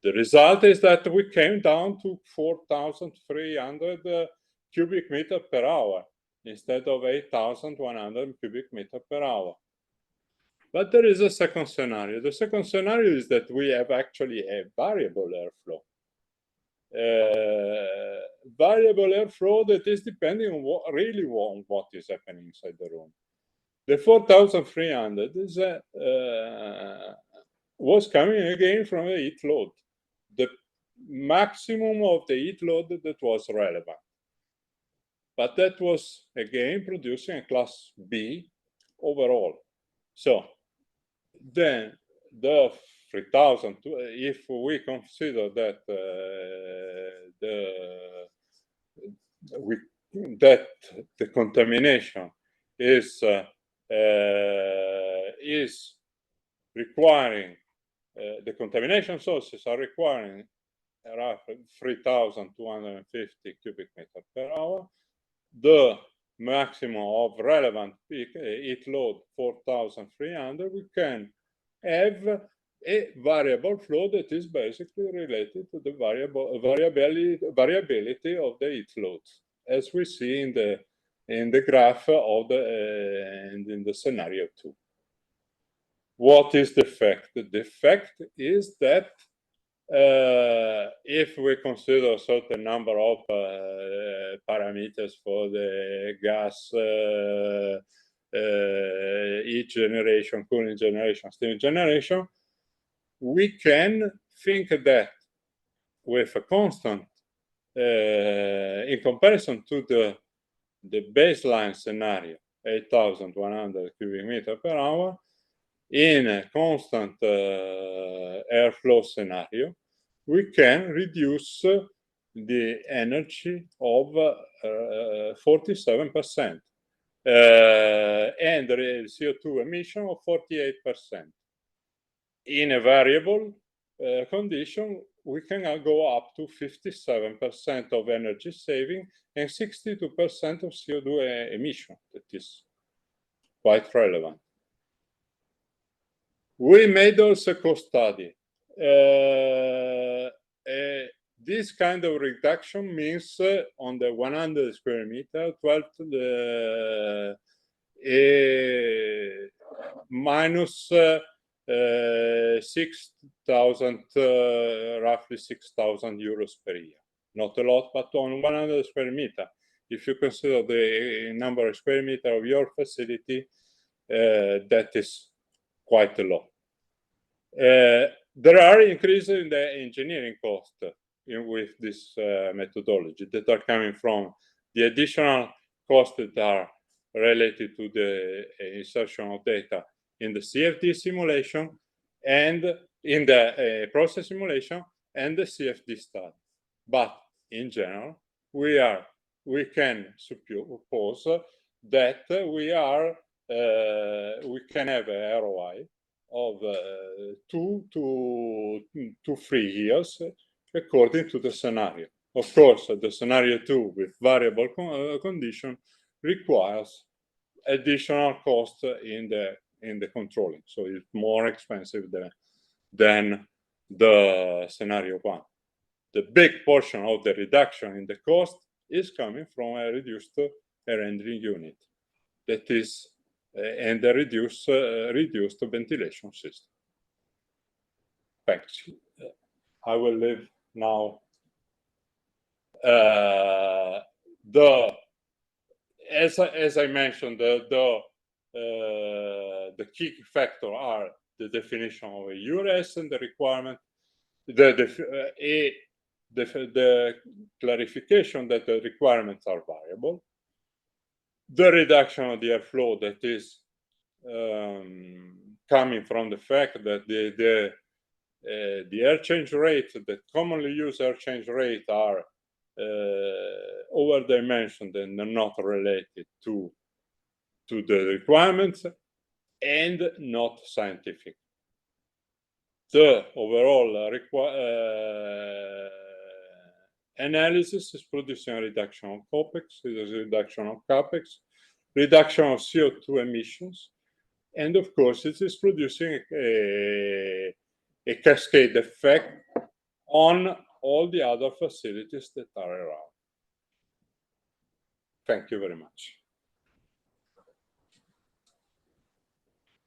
Speaker 5: The result is that we came down to 4,300 cubic meter per hour instead of 8,100 cubic meter per hour. But there is a second scenario. The second scenario is that we have actually a variable airflow. Variable airflow that is depending on what is happening inside the room. The 4,300 is was coming again from the heat load, the maximum of the heat load that was relevant. But that was again producing a class B overall. So then the 3,000, if we consider that that the contamination is requiring, the contamination sources are requiring roughly 3,250 cubic meters per hour. The maximum of relevant peak heat load 4,300. We can have a variable flow that is basically related to the variability of the heat loads, as we see in the graph of and in the scenario 2. What is the effect? The effect is that if we consider a certain number of parameters for the gas, heat generation, cooling generation, steam generation, we can think that with a constant, in comparison to the baseline scenario, 8,100 cubic meters per hour, in a constant airflow scenario, we can reduce the energy of 47% and the CO2 emission of 48%. In a variable condition, we can go up to 57% of energy saving and 62% of CO2 emission. That is quite relevant. We made also a cost study. This kind of reduction means on the 100 square meter, minus 6,000, roughly 6,000 euros per year. Not a lot, but on 100 square meter. If you consider the number of square meter of your facility, that is quite a lot. There are increases in the engineering cost with this methodology that are coming from the additional costs that are related to the insertion of data in the CFD simulation and in the process simulation and the CFD study. But in general, we can suppose that we can have a ROI of 2 to 3 years according to the scenario. Of course, the scenario 2 with variable condition requires additional cost in the controlling, so it's more expensive than the scenario 1. The big portion of the reduction in the cost is coming from a reduced air handling unit, that is, and the reduced ventilation system. Thanks. I will leave now. As I mentioned, the key factor are the definition of a URS and the requirement, the clarification that the requirements are variable, the reduction of the airflow that is coming from the fact that the air change rate, the commonly used air change rate, are over-dimensioned and not related to the requirements and not scientific. The overall analysis is producing a reduction of OPEX, a reduction of CAPEX, reduction of CO2 emissions, and of course it is producing a cascade effect on all the other facilities that are around. Thank you very much.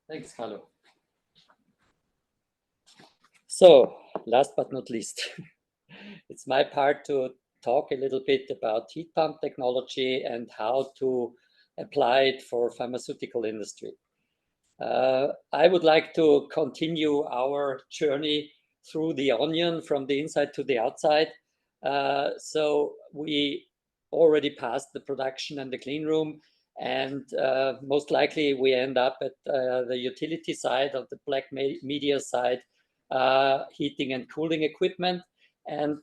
Speaker 6: Thanks, Carlo. So, last but not least, it's my part to talk a little bit about heat pump technology and how to apply it for pharmaceutical industry. I would like to continue our journey through the onion from the inside to the outside. So we already passed the production and the clean room, and most likely we end up at the utility side, of the black media side, heating and cooling equipment. And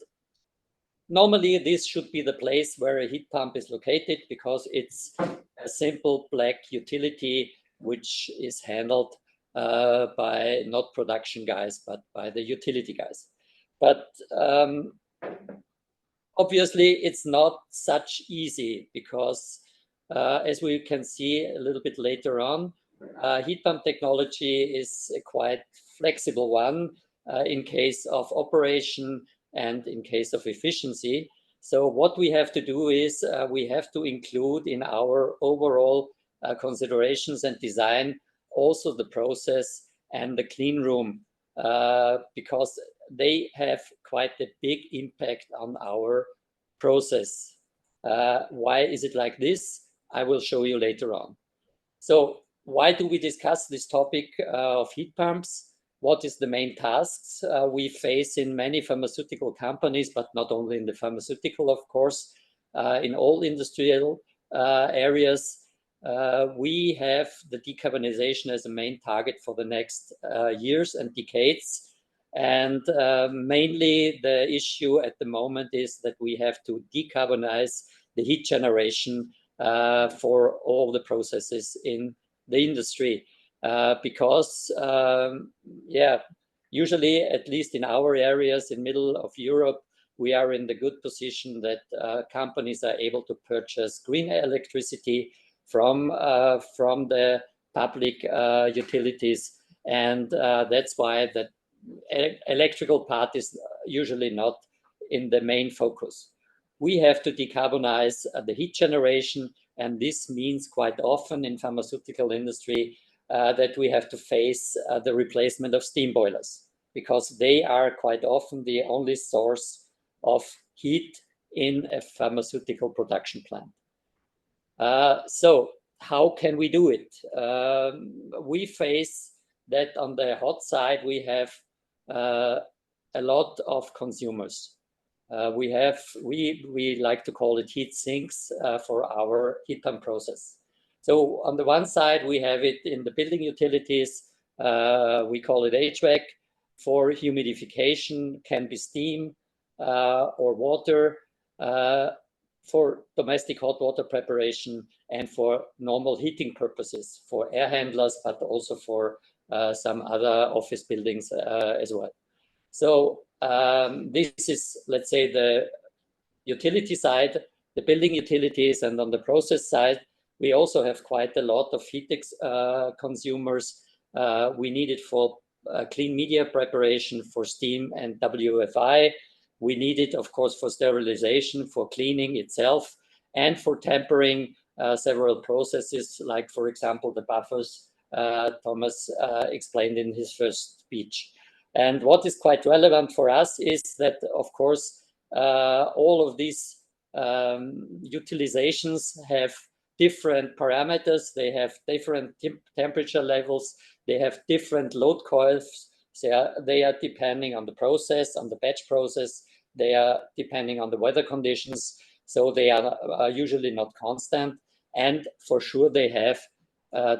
Speaker 6: normally this should be the place where a heat pump is located because it's a simple black utility which is handled by not production guys, but by the utility guys. But obviously it's not such easy because as we can see a little bit later on, heat pump technology is a quite flexible one in case of operation and in case of efficiency. So what we have to do is we have to include in our overall considerations and design also the process and the clean room because they have quite a big impact on our process. Why is it like this? I will show you later on. So why do we discuss this topic of heat pumps? What is the main tasks we face in many pharmaceutical companies, but not only in the pharmaceutical, of course, in all industrial areas. We have the decarbonization as a main target for the next years and decades. And mainly the issue at the moment is that we have to decarbonize the heat generation for all the processes in the industry. Because, yeah, usually, at least in our areas in middle of Europe, we are in the good position that companies are able to purchase green electricity from the public utilities. And that's why the electrical part is usually not in the main focus. We have to decarbonize the heat generation, and this means quite often in pharmaceutical industry that we have to face the replacement of steam boilers because they are quite often the only source of heat in a pharmaceutical production plant. So how can we do it? We face that on the hot side, we have a lot of consumers. We like to call it heat sinks for our heat pump process. So on the one side, we have it in the building utilities. We call it HVAC. For humidification, can be steam or water. For domestic hot water preparation and for normal heating purposes, for air handlers, but also for some other office buildings as well. So this is, let's say, the utility side, the building utilities, and on the process side, we also have quite a lot of heat consumers. We need it for clean media preparation, for steam and WFI. We need it, of course, for sterilization, for cleaning itself, and for tempering several processes, like, for example, the buffers Thomas explained in his first speech. And what is quite relevant for us is that, of course, all of these utilizations have different parameters. They have different temperature levels. They have different load coils. They are depending on the process, on the batch process. They are depending on the weather conditions. So they are usually not constant. And for sure, they have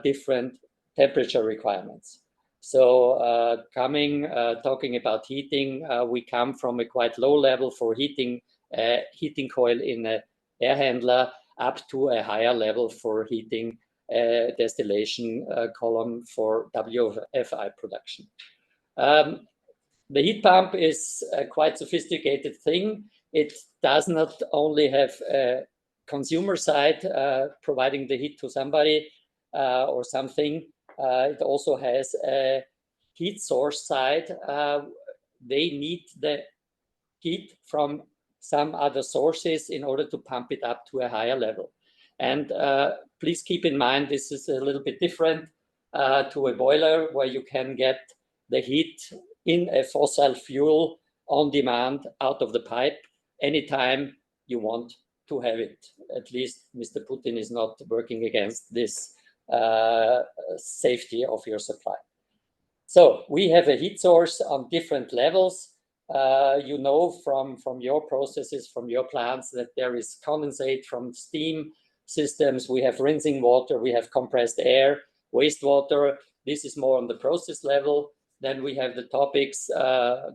Speaker 6: different temperature requirements. So talking about heating, we come from a quite low level for heating coil in an air handler up to a higher level for heating distillation column for WFI production. The heat pump is a quite sophisticated thing. It does not only have a consumer side providing the heat to somebody or something. It also has a heat source side. They need the heat from some other sources in order to pump it up to a higher level. And please keep in mind, this is a little bit different to a boiler where you can get the heat in a fossil fuel on demand out of the pipe anytime you want to have it. At least Mr. Putin is not working against this safety of your supply. So we have a heat source on different levels. You know from your processes, from your plants, that there is condensate from steam systems. We have rinsing water, we have compressed air, wastewater. This is more on the process level. Then we have the topics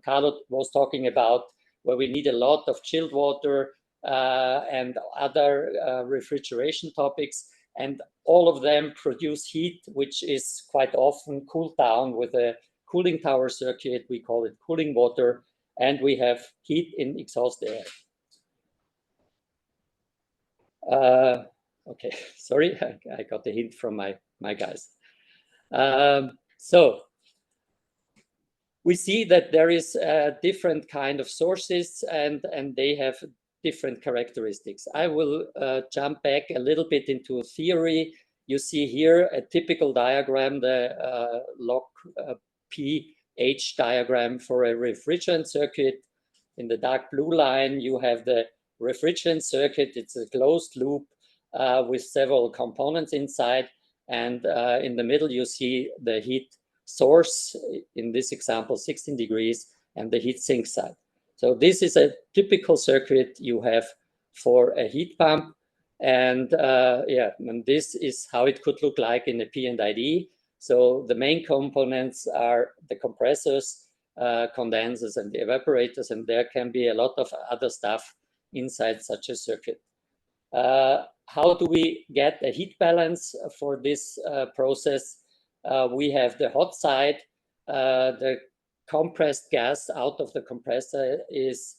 Speaker 6: Carlo was talking about, where we need a lot of chilled water and other refrigeration topics. And all of them produce heat, which is quite often cooled down with a cooling tower circuit. We call it cooling water, and we have heat in exhaust air. Okay, sorry, I got a hint from my guys. So we see that there is different kind of sources, and they have different characteristics. I will jump back a little bit into theory. You see here a typical diagram, the log pH diagram for a refrigerant circuit. In the dark blue line, you have the refrigerant circuit. It's a closed loop with several components inside. And in the middle, you see the heat source, in this example, 16 degrees, and the heat sink side. So this is a typical circuit you have for a heat pump. And yeah, and this is how it could look like in a P&ID. So the main components are the compressors, condensers, and the evaporators, and there can be a lot of other stuff inside such a circuit. How do we get a heat balance for this process? We have the hot side. The compressed gas out of the compressor is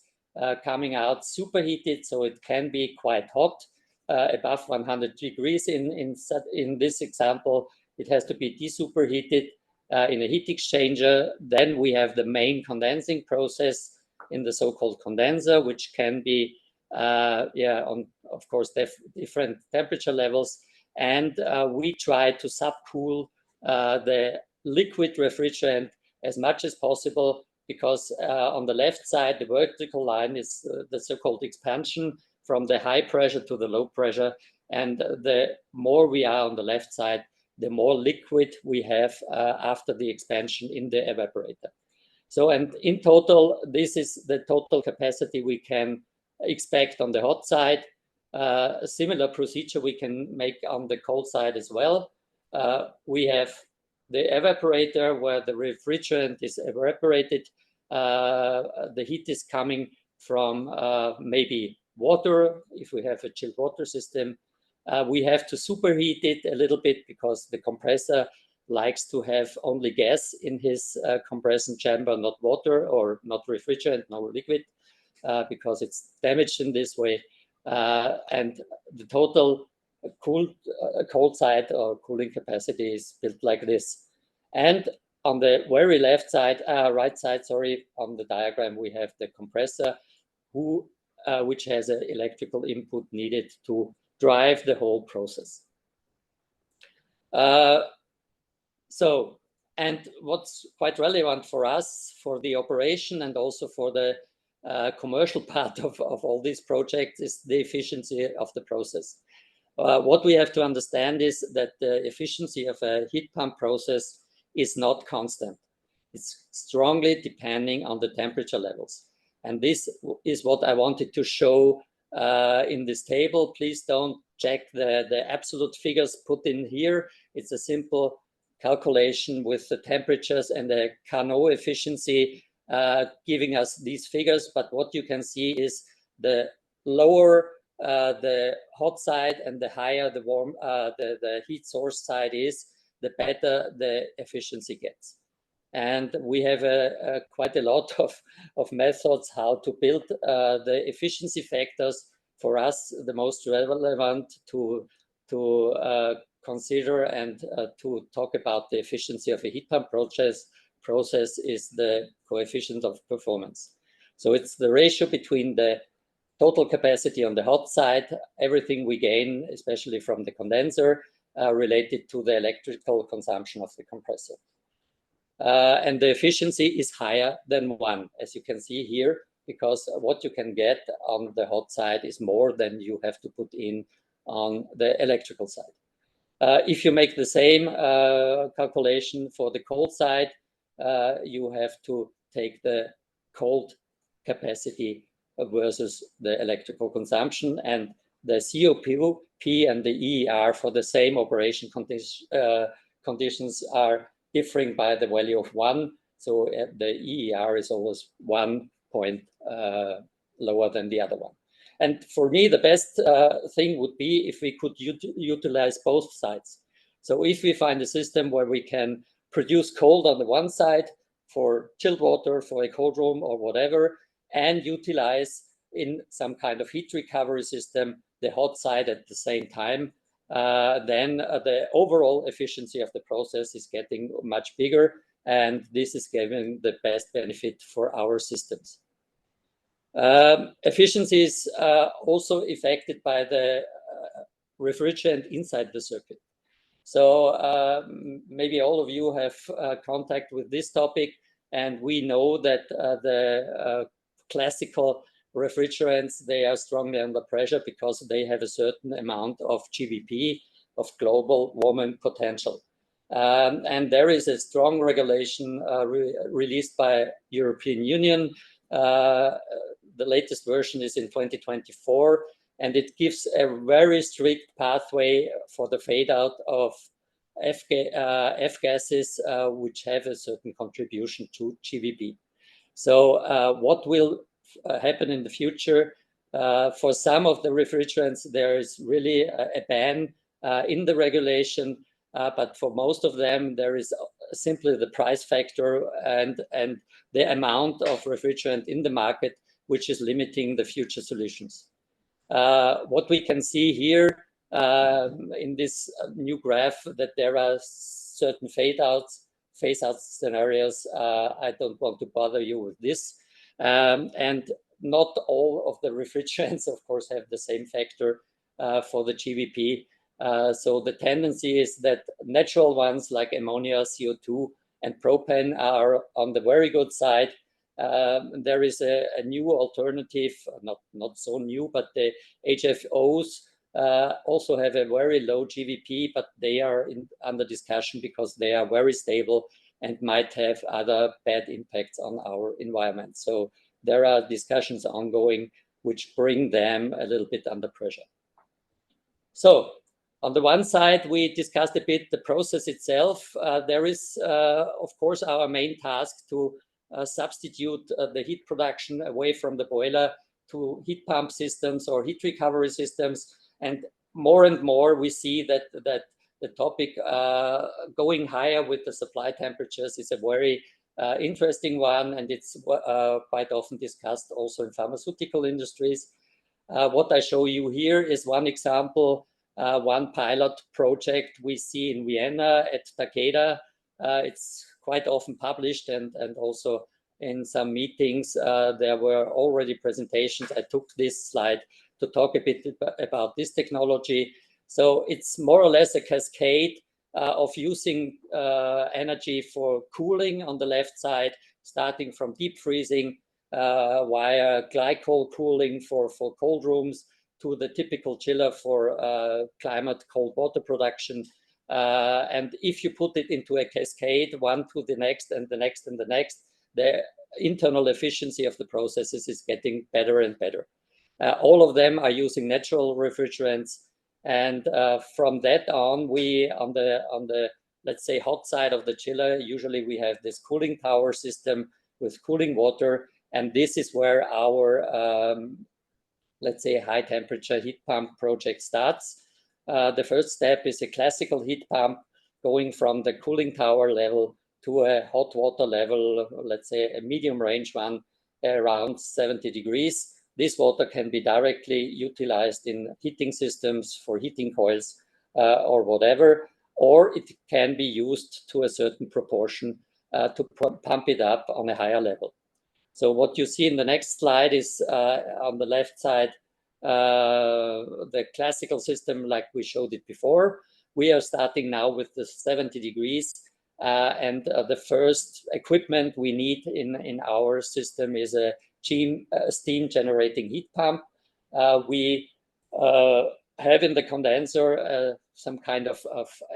Speaker 6: coming out superheated, so it can be quite hot, above 100 degrees. In this example, it has to be desuperheated in a heat exchanger. Then we have the main condensing process in the so-called condenser, which can be on, of course, different temperature levels. And we try to subcool the liquid refrigerant as much as possible, because on the left side, the vertical line is the so-called expansion from the high pressure to the low pressure. And the more we are on the left side, the more liquid we have after the expansion in the evaporator. So, and in total, this is the total capacity we can expect on the hot side. A similar procedure we can make on the cold side as well. We have the evaporator where the refrigerant is evaporated. The heat is coming from maybe water, if we have a chilled water system. We have to superheat it a little bit because the compressor likes to have only gas in his compression chamber, not water or not refrigerant, no liquid, because it's damaged in this way. And the total cold side or cooling capacity is built like this. And on the very left side, right side, sorry, on the diagram, we have the compressor which has an electrical input needed to drive the whole process. So, and what's quite relevant for us for the operation and also for the commercial part of all these projects is the efficiency of the process. What we have to understand is that the efficiency of a heat pump process is not constant. It's strongly depending on the temperature levels. And this is what I wanted to show in this table. Please don't check the absolute figures put in here. It's a simple calculation with the temperatures and the Carnot efficiency giving us these figures. But what you can see is the lower the hot side and the higher the warm the heat source side is, the better the efficiency gets. And we have quite a lot of methods how to build the efficiency factors. For us, the most relevant to consider and to talk about the efficiency of a heat pump process is the coefficient of performance. So it's the ratio between the total capacity on the hot side, everything we gain, especially from the condenser, related to the electrical consumption of the compressor. And the efficiency is higher than 1, as you can see here, because what you can get on the hot side is more than you have to put in on the electrical side. If you make the same calculation for the cold side, you have to take the cold capacity versus the electrical consumption, and the COP and the EER for the same operation conditions are differing by the value of 1. So the EER is always 1 point lower than the other one. And for me, the best thing would be if we could utilize both sides. So if we find a system where we can produce cold on the one side for chilled water, for a cold room or whatever, and utilize in some kind of heat recovery system the hot side at the same time, then the overall efficiency of the process is getting much bigger, and this is giving the best benefit for our systems. Efficiency is also affected by the refrigerant inside the circuit. So maybe all of you have contact with this topic, and we know that the classical refrigerants, they are strongly under pressure because they have a certain amount of GWP, of global warming potential. And there is a strong regulation released by European Union. The latest version is in 2024, and it gives a very strict pathway for the fade out of F gases, which have a certain contribution to GWP. So what will happen in the future? For some of the refrigerants, there is really a ban in the regulation, but for most of them, there is simply the price factor and the amount of refrigerant in the market, which is limiting the future solutions. What we can see here in this new graph, that there are certain phase out scenarios. I don't want to bother you with this. And not all of the refrigerants, of course, have the same factor for the GWP. So the tendency is that natural ones like ammonia, CO2, and propane are on the very good side. There is a new alternative, not so new, but the HFOs also have a very low GWP, but they are under discussion because they are very stable and might have other bad impacts on our environment. So there are discussions ongoing which bring them a little bit under pressure. So on the one side, we discussed a bit the process itself. There is, of course, our main task to substitute the heat production away from the boiler to heat pump systems or heat recovery systems. And more we see that the topic going higher with the supply temperatures is a very interesting one, and it's quite often discussed also in pharmaceutical industries. What I show you here is one example, one pilot project we see in Vienna at Takeda. It's quite often published, and also in some meetings there were already presentations. I took this slide to talk a bit about this technology. So it's more or less a cascade of using energy for cooling on the left side, starting from deep freezing via glycol cooling for cold rooms to the typical chiller for climate cold water production. And if you put it into a cascade, one to the next and the next and the next, the internal efficiency of the processes is getting better and better. All of them are using natural refrigerants. And from that on, on the let's say hot side of the chiller, usually we have this cooling tower system with cooling water, and this is where our let's say high temperature heat pump project starts. The first step is a classical heat pump going from the cooling tower level to a hot water level, let's say a medium range one around 70 degrees. This water can be directly utilized in heating systems for heating coils or whatever, or it can be used to a certain proportion to pump it up on a higher level. So what you see in the next slide is on the left side, the classical system like we showed it before. We are starting now with the 70 degrees and the first equipment we need in our system is a steam generating heat pump. We have in the condenser some kind of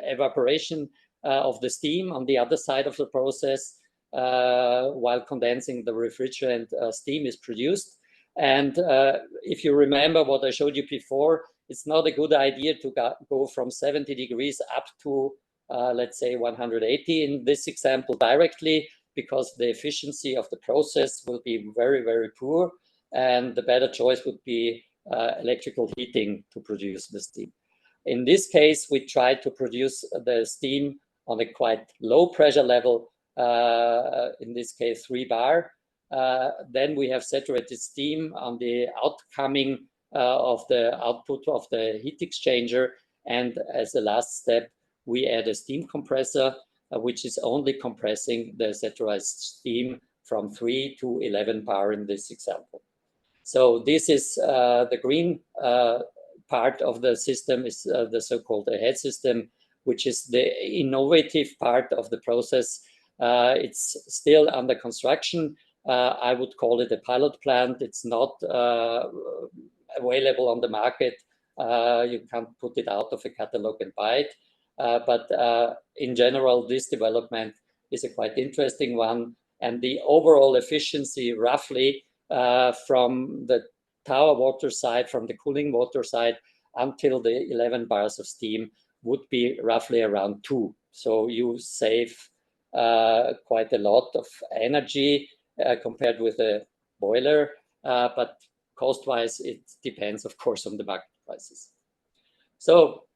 Speaker 6: evaporation of the steam on the other side of the process while condensing the refrigerant steam is produced. And if you remember what I showed you before, it's not a good idea to go from 70 degrees up to let's say 180 in this example directly. because the efficiency of the process will be very, very poor, and the better choice would be electrical heating to produce the steam. In this case, we try to produce the steam on a quite low pressure level, in this case 3 bar. Then we have saturated steam on the outcoming of the output of the heat exchanger, and as a last step we add a steam compressor, which is only compressing the saturized steam from 3 to 11 bar in this example. So this is the green part of the system, is the so-called head system, which is the innovative part of the process. It's still under construction. I would call it a pilot plant. It's not available on the market. You can't put it out of a catalog and buy it. But in general, this development is a quite interesting one. And the overall efficiency, roughly from the tower water side, from the cooling water side, until the 11 bars of steam would be roughly around 2. So you save quite a lot of energy compared with a boiler, but cost-wise, it depends, of course, on the market prices. So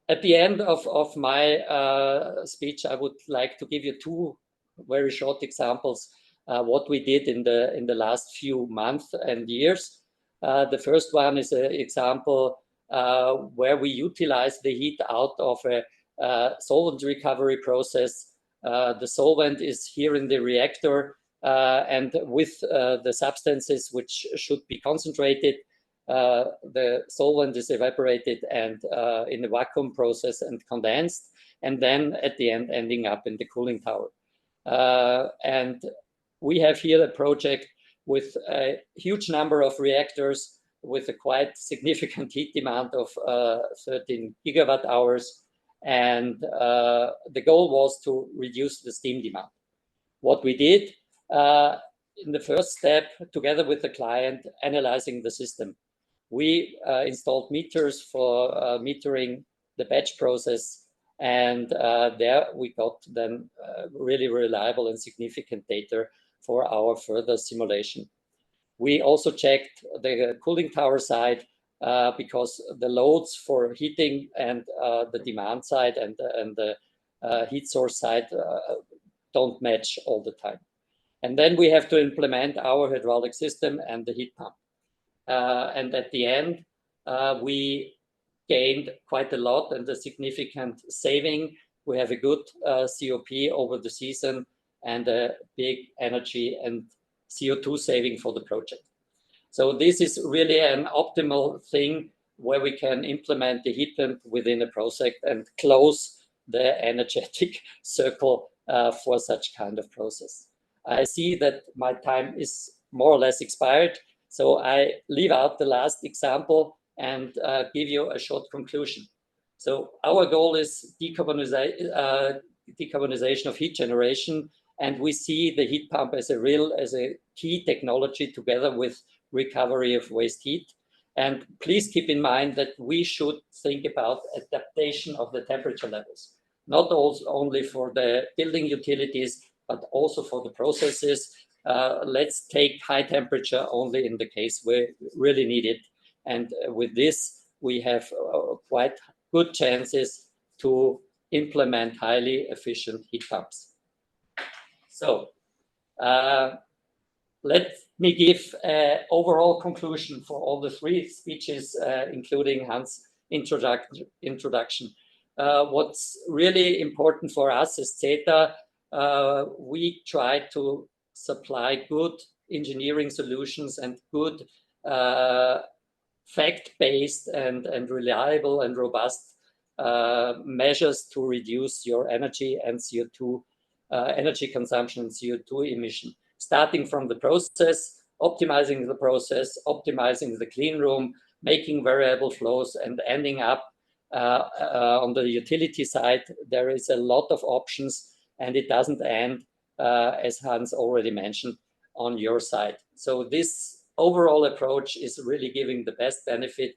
Speaker 6: at the end of my speech, I would like to give you 2 very short examples what we did in the last few months and years. The first one is an example where we utilize the heat out of a solvent recovery process. The solvent is here in the reactor, and with the substances which should be concentrated, the solvent is evaporated and in the vacuum process and condensed, and then at the end ending up in the cooling tower. And we have here a project with a huge number of reactors with a quite significant heat demand of 13 gigawatt hours. And the goal was to reduce the steam demand. What we did in the first step, together with the client, analyzing the system, we installed meters for metering the batch process, and there we got then really reliable and significant data for our further simulation. We also checked the cooling tower side because the loads for heating and the demand side and the heat source side don't match all the time. And then we have to implement our hydraulic system and the heat pump. And at the end, we gained quite a lot and a significant saving. We have a good COP over the season and a big energy and CO2 saving for the project. So this is really an optimal thing where we can implement the heat pump within a project and close the energetic circle for such kind of process. I see that my time is more or less expired, so I leave out the last example and give you a short conclusion. So our goal is decarbonization of heat generation, and we see the heat pump as a key technology together with recovery of waste heat. And please keep in mind that we should think about adaptation of the temperature levels, not only for the building utilities, but also for the processes. Let's take high temperature only in the case where we really need it. And with this, we have quite good chances to implement highly efficient heat pumps. So let me give an overall conclusion for all the 3 speeches, including Hans' introduction. What's really important for us as Zeta, we try to supply good engineering solutions and good fact-based and reliable and robust measures to reduce your energy and CO2 energy consumption and CO2 emission, starting from the process, optimizing the process, optimizing the clean room, making variable flows, and ending up on the utility side. There is a lot of options, and it doesn't end, as Hans already mentioned, on your side. So this overall approach is really giving the best benefit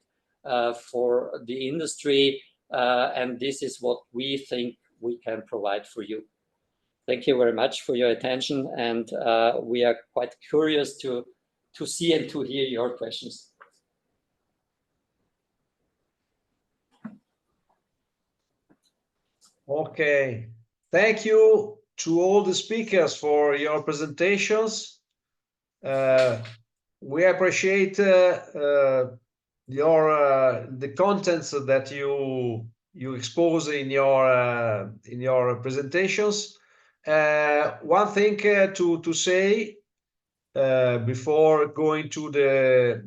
Speaker 6: for the industry, and this is what we think we can provide for you. Thank you very much for your attention, and we are quite curious to see and to hear your questions.
Speaker 1: Okay, thank you to all the speakers for your presentations. We appreciate the contents that you expose in your presentations. One thing to say before going to the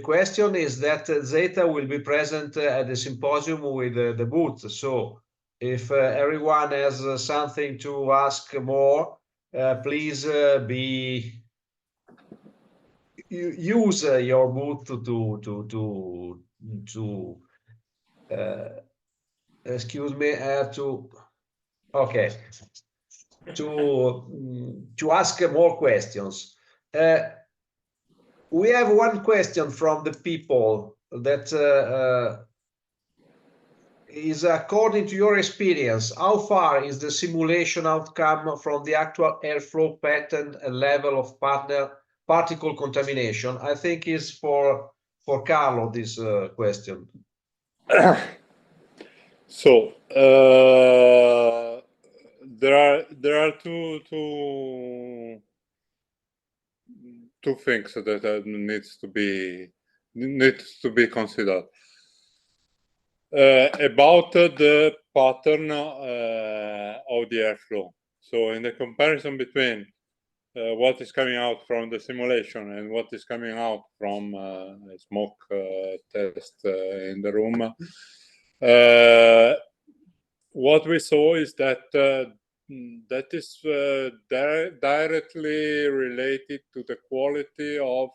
Speaker 1: question is that Zeta will be present at the symposium with the booth. So if everyone has something to ask more, please use your booth to excuse me to ask more questions. We have one question from the people that is, according to your experience, how far is the simulation outcome from the actual airflow pattern and level of particle contamination? I think is for Carlo, this question.
Speaker 5: So there are two things that needs to be considered about the pattern of the airflow. So in the comparison between what is coming out from the simulation and what is coming out from a smoke test in the room, what we saw is that that is directly related to the quality of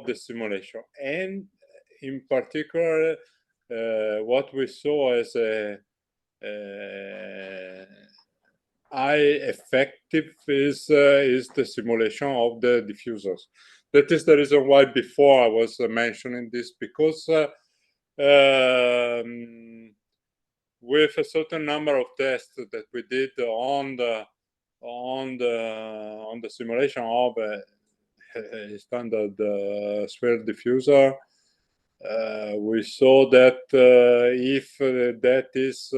Speaker 5: the simulation, and in particular what we saw as a high effective is the simulation of the diffusers. That is the reason why before I was mentioning this, because with a certain number of tests that we did on the simulation of a standard sphere diffuser, we saw that if that is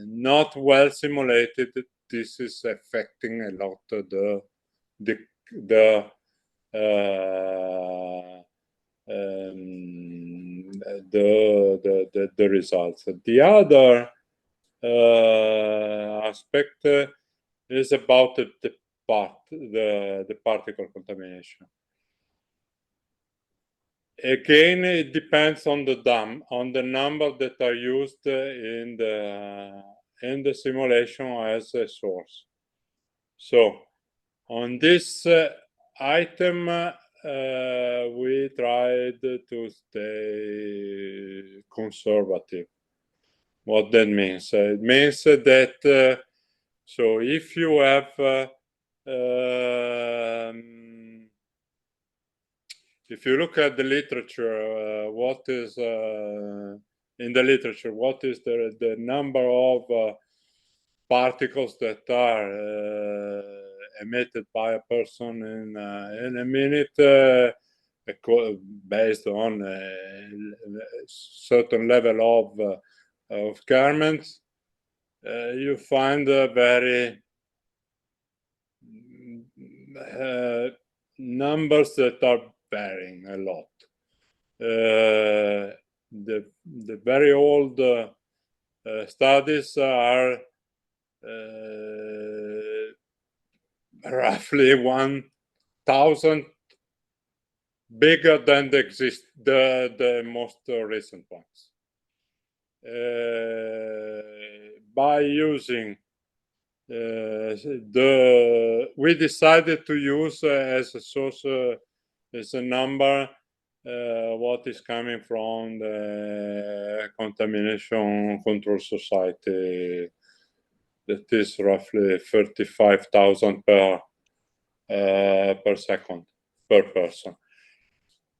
Speaker 5: not well simulated, this is affecting a lot the results. The other aspect is about the particle contamination. Again, it depends on the number that are used in the simulation as a source. So on this item, we tried to stay conservative. What that means? It means that so if you have if you look at the literature, what is in the literature, what is the number of particles that are emitted by a person in a minute, based on a certain level of garments, you find very numbers that are varying a lot. The very old studies are roughly 1,000 bigger than the most recent ones. By using we decided to use as a source as a number what is coming from the Contamination Control Society. That is roughly 35,000 per second per person.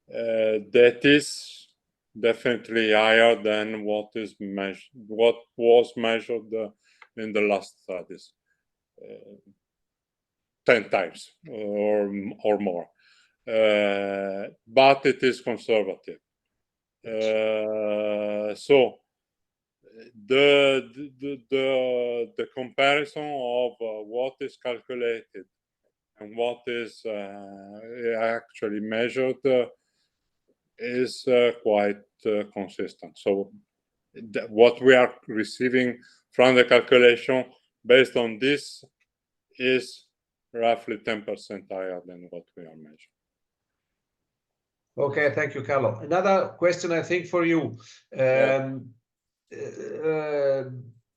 Speaker 5: That is definitely higher than what was measured in the last studies, 10 times or more. But it is conservative. So the comparison of what is calculated and what is actually measured is quite consistent. So what we are receiving from the calculation based on this is roughly 10% higher than what we are measuring.
Speaker 1: Okay, thank you, Carlo. Another question, I think, for you.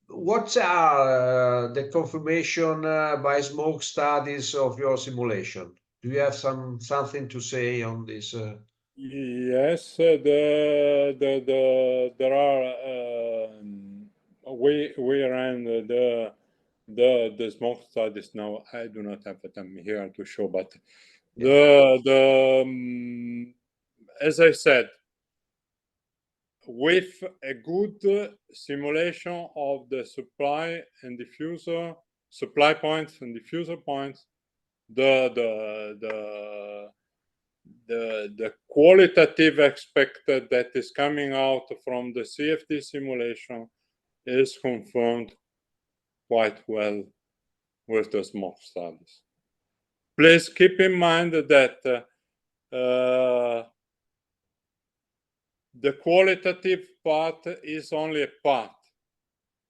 Speaker 1: What are the confirmation by smoke studies of your simulation? Do you have something to say on this?
Speaker 5: Yes, there are. We ran the smoke studies now. I do not have them here to show, but as I said, with a good simulation of the supply points and diffuser points, the qualitative expected that is coming out from the CFD simulation is confirmed quite well with the smoke studies. Please keep in mind that the qualitative part is only a part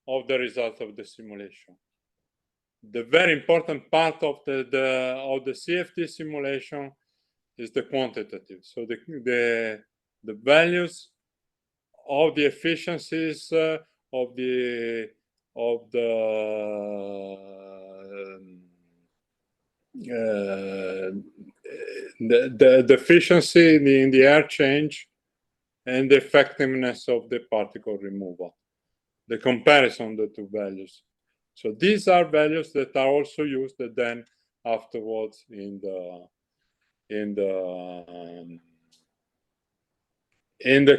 Speaker 5: of the result of the simulation. The very important part of the CFD simulation is the quantitative. So the values of the efficiencies of the efficiency in the air change and the effectiveness of the particle removal, the comparison of the two values. So these are values that are also used then afterwards in the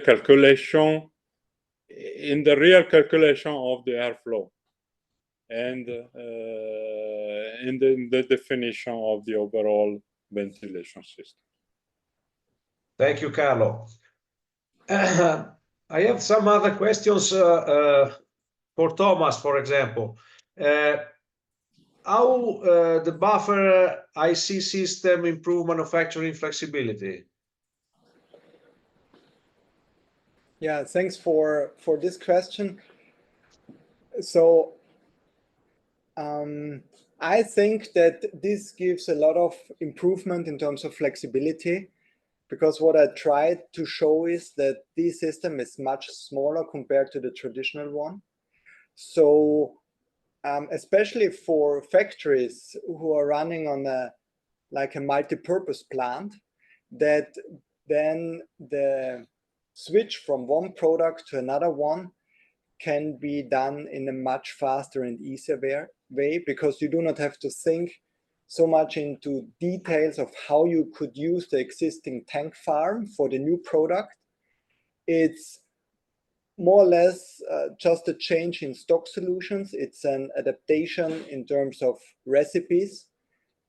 Speaker 5: calculation, in the real calculation of the airflow, and in the definition of the overall ventilation system.
Speaker 1: Thank you, Carlo. I have some other questions for Thomas, for example. How the buffer IC system improve manufacturing flexibility?
Speaker 4: Yeah, thanks for this question. So I think that this gives a lot of improvement in terms of flexibility, because what I tried to show is that this system is much smaller compared to the traditional one. So especially for factories who are running on a multi-purpose plant, that then the switch from one product to another one can be done in a much faster and easier way, because you do not have to think so much into details of how you could use the existing tank farm for the new product. It's more or less just a change in stock solutions. It's an adaptation in terms of recipes,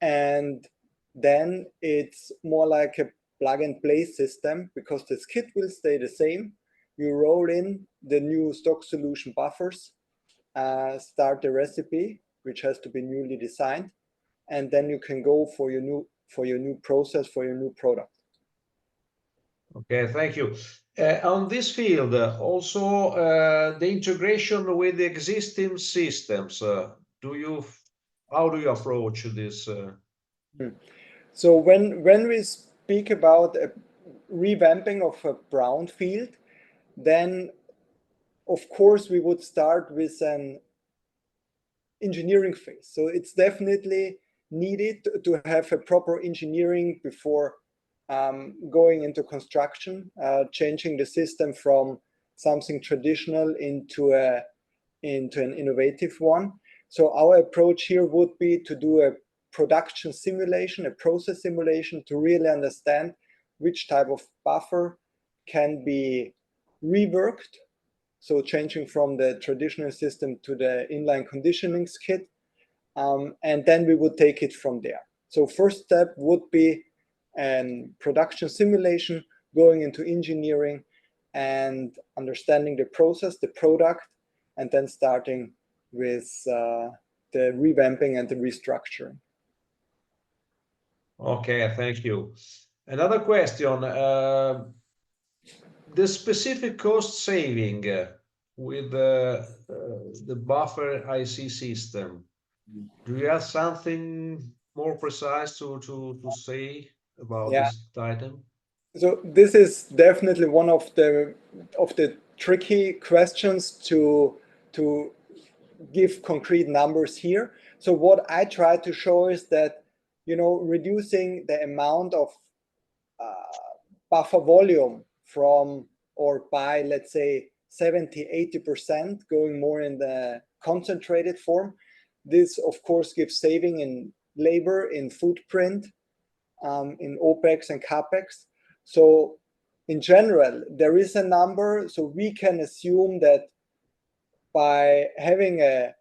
Speaker 4: and then it's more like a plug and play system, because the kit will stay the same. You roll in the new stock solution buffers, start the recipe, which has to be newly designed, and then you can go for your new process, for your new product.
Speaker 1: Okay, thank you. On this field, also the integration with the existing systems. How do you approach this?
Speaker 4: So when we speak about a revamping of a brownfield, then of course we would start with an engineering phase. So it's definitely needed to have a proper engineering before going into construction, changing the system from something traditional into an innovative one. So our approach here would be to do a production simulation, a process simulation, to really understand which type of buffer can be reworked so changing from the traditional system to the inline conditioning skid, and then we would take it from there. So first step would be a production simulation, going into engineering and understanding the process, the product, and then starting with the revamping and the restructuring.
Speaker 1: Okay, thank you. Another question, the specific cost saving with the buffer IC system, do you have something more precise to say about this item?
Speaker 4: So this is definitely one of the tricky questions to give concrete numbers here. So what I try to show is that, you know, reducing the amount of buffer volume from or by, let's say, 70–80%, going more in the concentrated form. This, of course, gives saving in labor, in footprint, in OPEX and CAPEX. So in general, there is a number, so we can assume that by having a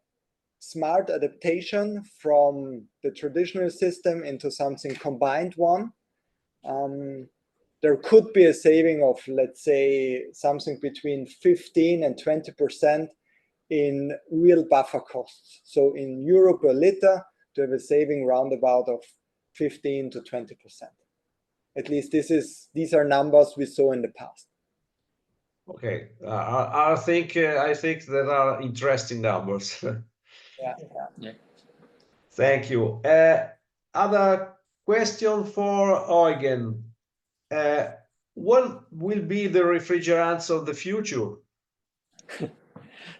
Speaker 4: smart adaptation from the traditional system into something combined one, there could be a saving of, let's say, something between 15 and 20% in real buffer costs. So in euro per liter, to have a saving roundabout of 15 to 20%. At least these are numbers we saw in the past.
Speaker 1: Okay, I think that are interesting numbers.
Speaker 4: Yeah.
Speaker 1: Thank you. Other question for Eugen. What will be the refrigerants of the future?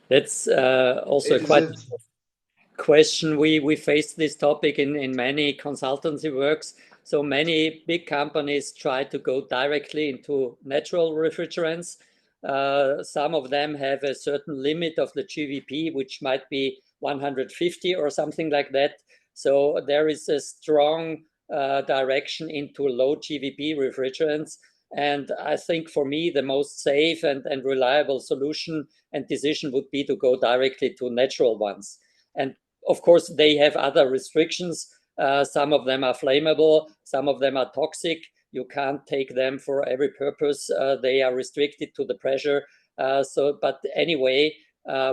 Speaker 6: That's also quite a question. We face this topic in many consultancy works. So many big companies try to go directly into natural refrigerants. Some of them have a certain limit of the GWP, which might be 150 or something like that. So there is a strong direction into low GWP refrigerants. And I think for me, the most safe and reliable solution and decision would be to go directly to natural ones. And of course, they have other restrictions. Some of them are flammable, some of them are toxic. You can't take them for every purpose. They are restricted to the pressure. But anyway,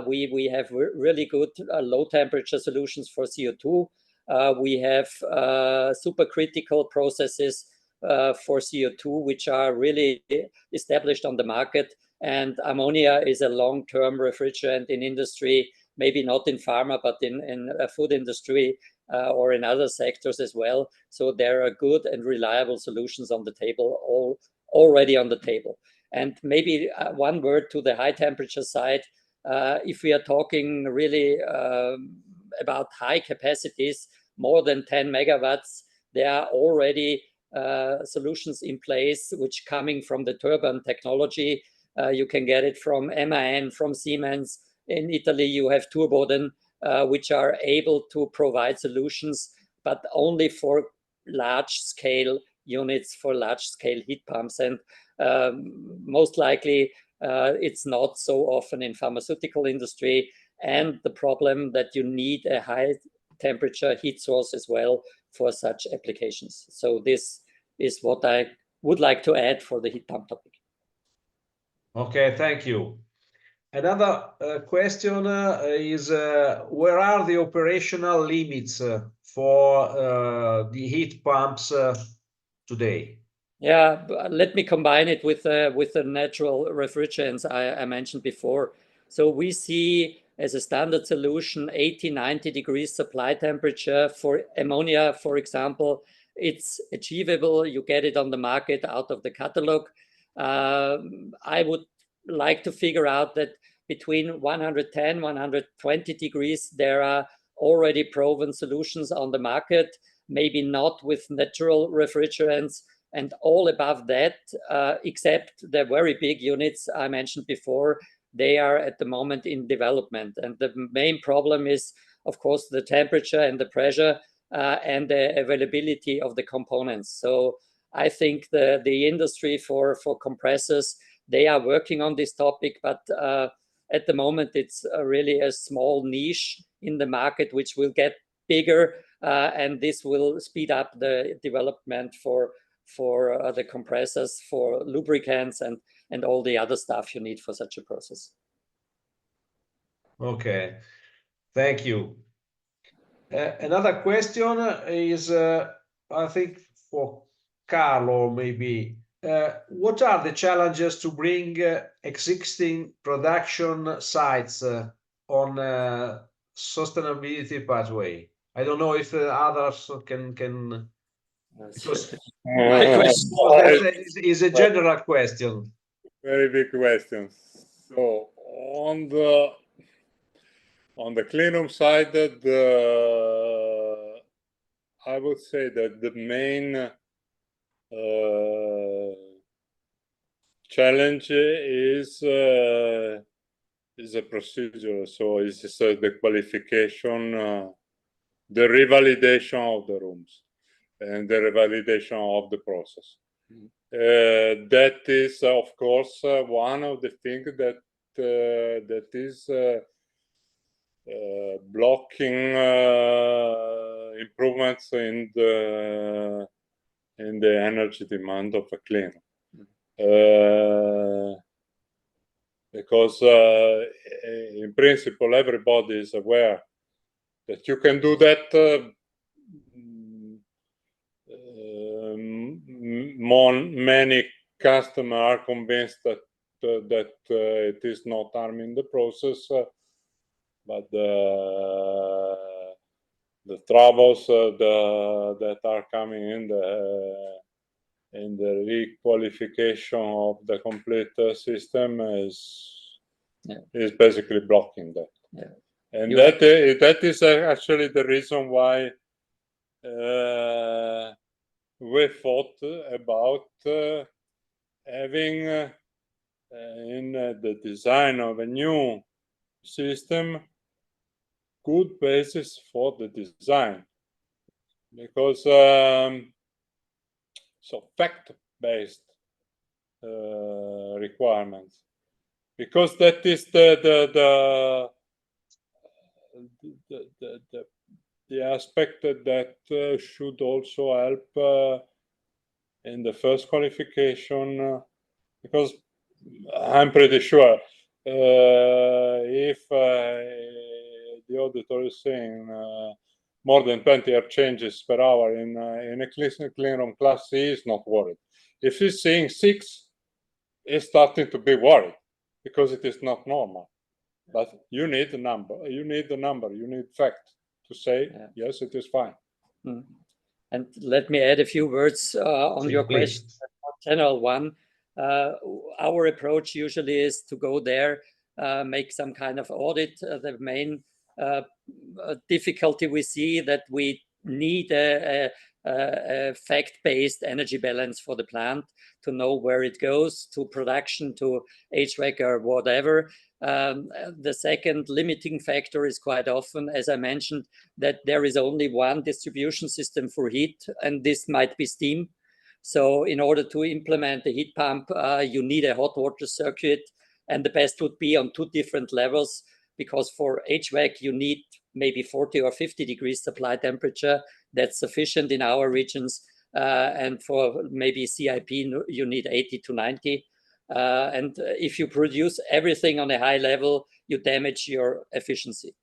Speaker 6: we have really good low temperature solutions for CO2. We have supercritical processes for CO2, which are really established on the market. And ammonia is a long-term refrigerant in industry, maybe not in pharma, but in food industry or in other sectors as well. So there are good and reliable solutions on the table, already on the table. And maybe one word to the high temperature side. If we are talking really about high capacities, more than 10 megawatts, there are already solutions in place which coming from the turbine technology. You can get it from MAN, from Siemens. In Italy, you have Turboden, which are able to provide solutions, but only for large-scale units, for large-scale heat pumps. And most likely, it's not so often in pharmaceutical industry. And the problem that you need a high-temperature heat source as well for such applications. So this is what I would like to add for the heat pump topic.
Speaker 1: Okay, thank you. Another question is where are the operational limits for the heat pumps today?
Speaker 6: Yeah, let me combine it with the natural refrigerants I mentioned before. So we see as a standard solution 80–90 degrees supply temperature for ammonia, for example. It's achievable. You get it on the market out of the catalog. I would like to figure out that between 110–120 degrees, there are already proven solutions on the market, maybe not with natural refrigerants. And all above that, except the very big units I mentioned before, they are at the moment in development. And the main problem is, of course, the temperature and the pressure and the availability of the components. So I think the industry for compressors, they are working on this topic, but At the moment, it's really a small niche in the market, which will get bigger, and this will speed up the development for the compressors, for lubricants, and all the other stuff you need for such a process.
Speaker 1: Okay, thank you. Another question is, I think for Carlo, maybe. What are the challenges to bring existing production sites on sustainability pathway? I don't know if others can because my question is a general question.
Speaker 5: Very big question. So on the clean room side, I would say that the main challenge is a procedure. So it's the qualification, the revalidation of the rooms, and the revalidation of the process. That is, of course, one of the things that is blocking improvements in the energy demand of a clean room. Because in principle, everybody is aware that you can do that. Many customers are convinced that it is not harming the process, but the troubles that are coming in the re-qualification of the complete system is basically blocking that.
Speaker 6: Yeah.
Speaker 5: And that is actually the reason why we thought about having in the design of a new system good basis for the design, because so fact-based requirements, because that is the aspect that should also help in the first qualification, because I'm pretty sure if the auditor is saying more than 20 air changes per hour in a clean room class C, is not worried. If he's saying 6, he's starting to be worried, because it is not normal. But you need a number. You need fact to say, yes, it is fine.
Speaker 6: Mm. And let me add a few words on your question, a general one. Our approach usually is to go there, make some kind of audit. The main difficulty we see that we need a fact-based energy balance for the plant to know where it goes, to production, to HVAC or whatever. The second limiting factor is quite often, as I mentioned, that there is only one distribution system for heat, and this might be steam. So in order to implement a heat pump, you need a hot water circuit, and the best would be on 2 different levels, because for HVAC you need maybe 40 or 50 degrees supply temperature. That's sufficient in our regions. And for maybe CIP, you need 80 to 90. And if you produce everything on a high level, you damage your efficiency.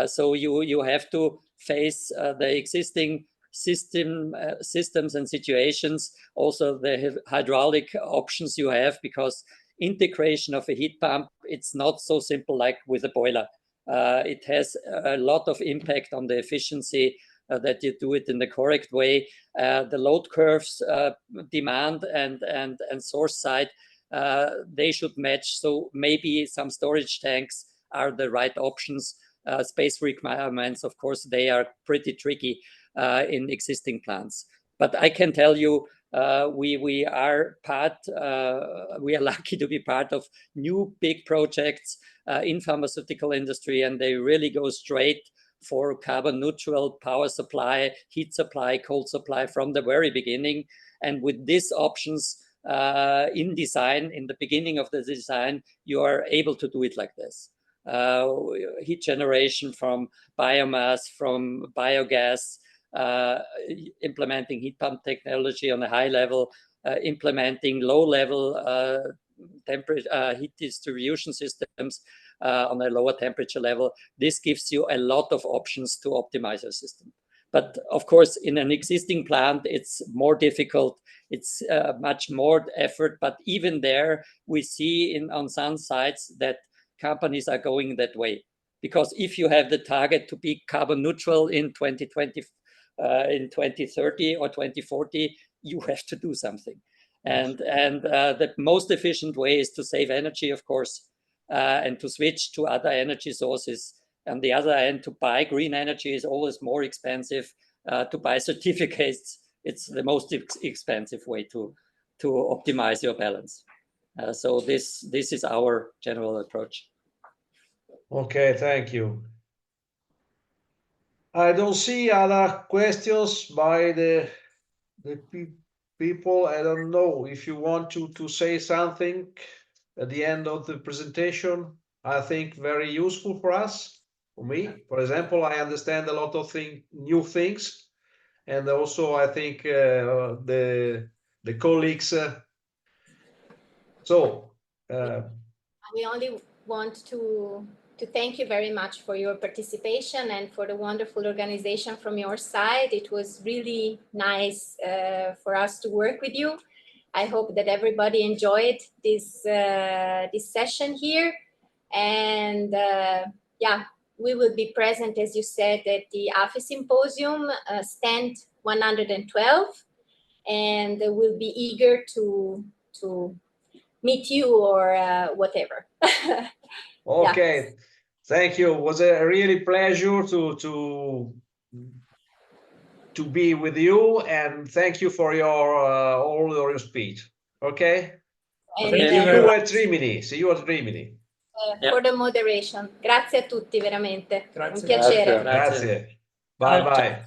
Speaker 6: So you have to face the existing systems and situations, also the hydraulic options you have, because integration of a heat pump, it's not so simple like with a boiler. It has a lot of impact on the efficiency that you do it in the correct way. The load curves, demand and source side, they should match. So maybe some storage tanks are the right options. Space requirements, of course, they are pretty tricky in existing plants. But I can tell you, we are lucky to be part of new big projects in pharmaceutical industry, and they really go straight for carbon neutral power supply, heat supply, cold supply from the very beginning. And with these options, in design, in the beginning of the design, you are able to do it like this. Heat generation from biomass, from biogas, implementing heat pump technology on a high level, implementing low-level heat distribution systems on a lower temperature level. This gives you a lot of options to optimize your system. But of course, in an existing plant, it's more difficult. It's much more effort. But even there, we see on some sites that companies are going that way. Because if you have the target to be carbon neutral in 2020, in 2030 or 2040, you have to do something. And the most efficient way is to save energy, of course, and to switch to other energy sources. On the other hand, to buy green energy is always more expensive. To buy certificates, it's the most expensive way to optimize your balance. So this is our general approach.
Speaker 1: Okay, thank you. I don't see other questions by the people. I don't know if you want to say something at the end of the presentation. I think very useful for us, for me. For example, I understand a lot of new things, and also I think the colleagues.
Speaker 2: We only want to thank you very much for your participation and for the wonderful organization from your side. It was really nice for us to work with you. I hope that everybody enjoyed this session here. And yeah, we will be present, as you said, at the AFI Symposium, stand 112, and we'll be eager to meet you or whatever.
Speaker 1: Okay,
Speaker 2: yeah.
Speaker 1: Thank you. It was a really pleasure to be with you, and thank you for all your speech. Okay.
Speaker 2: And,
Speaker 1: See you at Rimini. See you at Rimini.
Speaker 2: For the moderation. Grazie a tutti, veramente.
Speaker 3: Grazie.
Speaker 2: Un piacere.
Speaker 1: Grazie. Bye bye.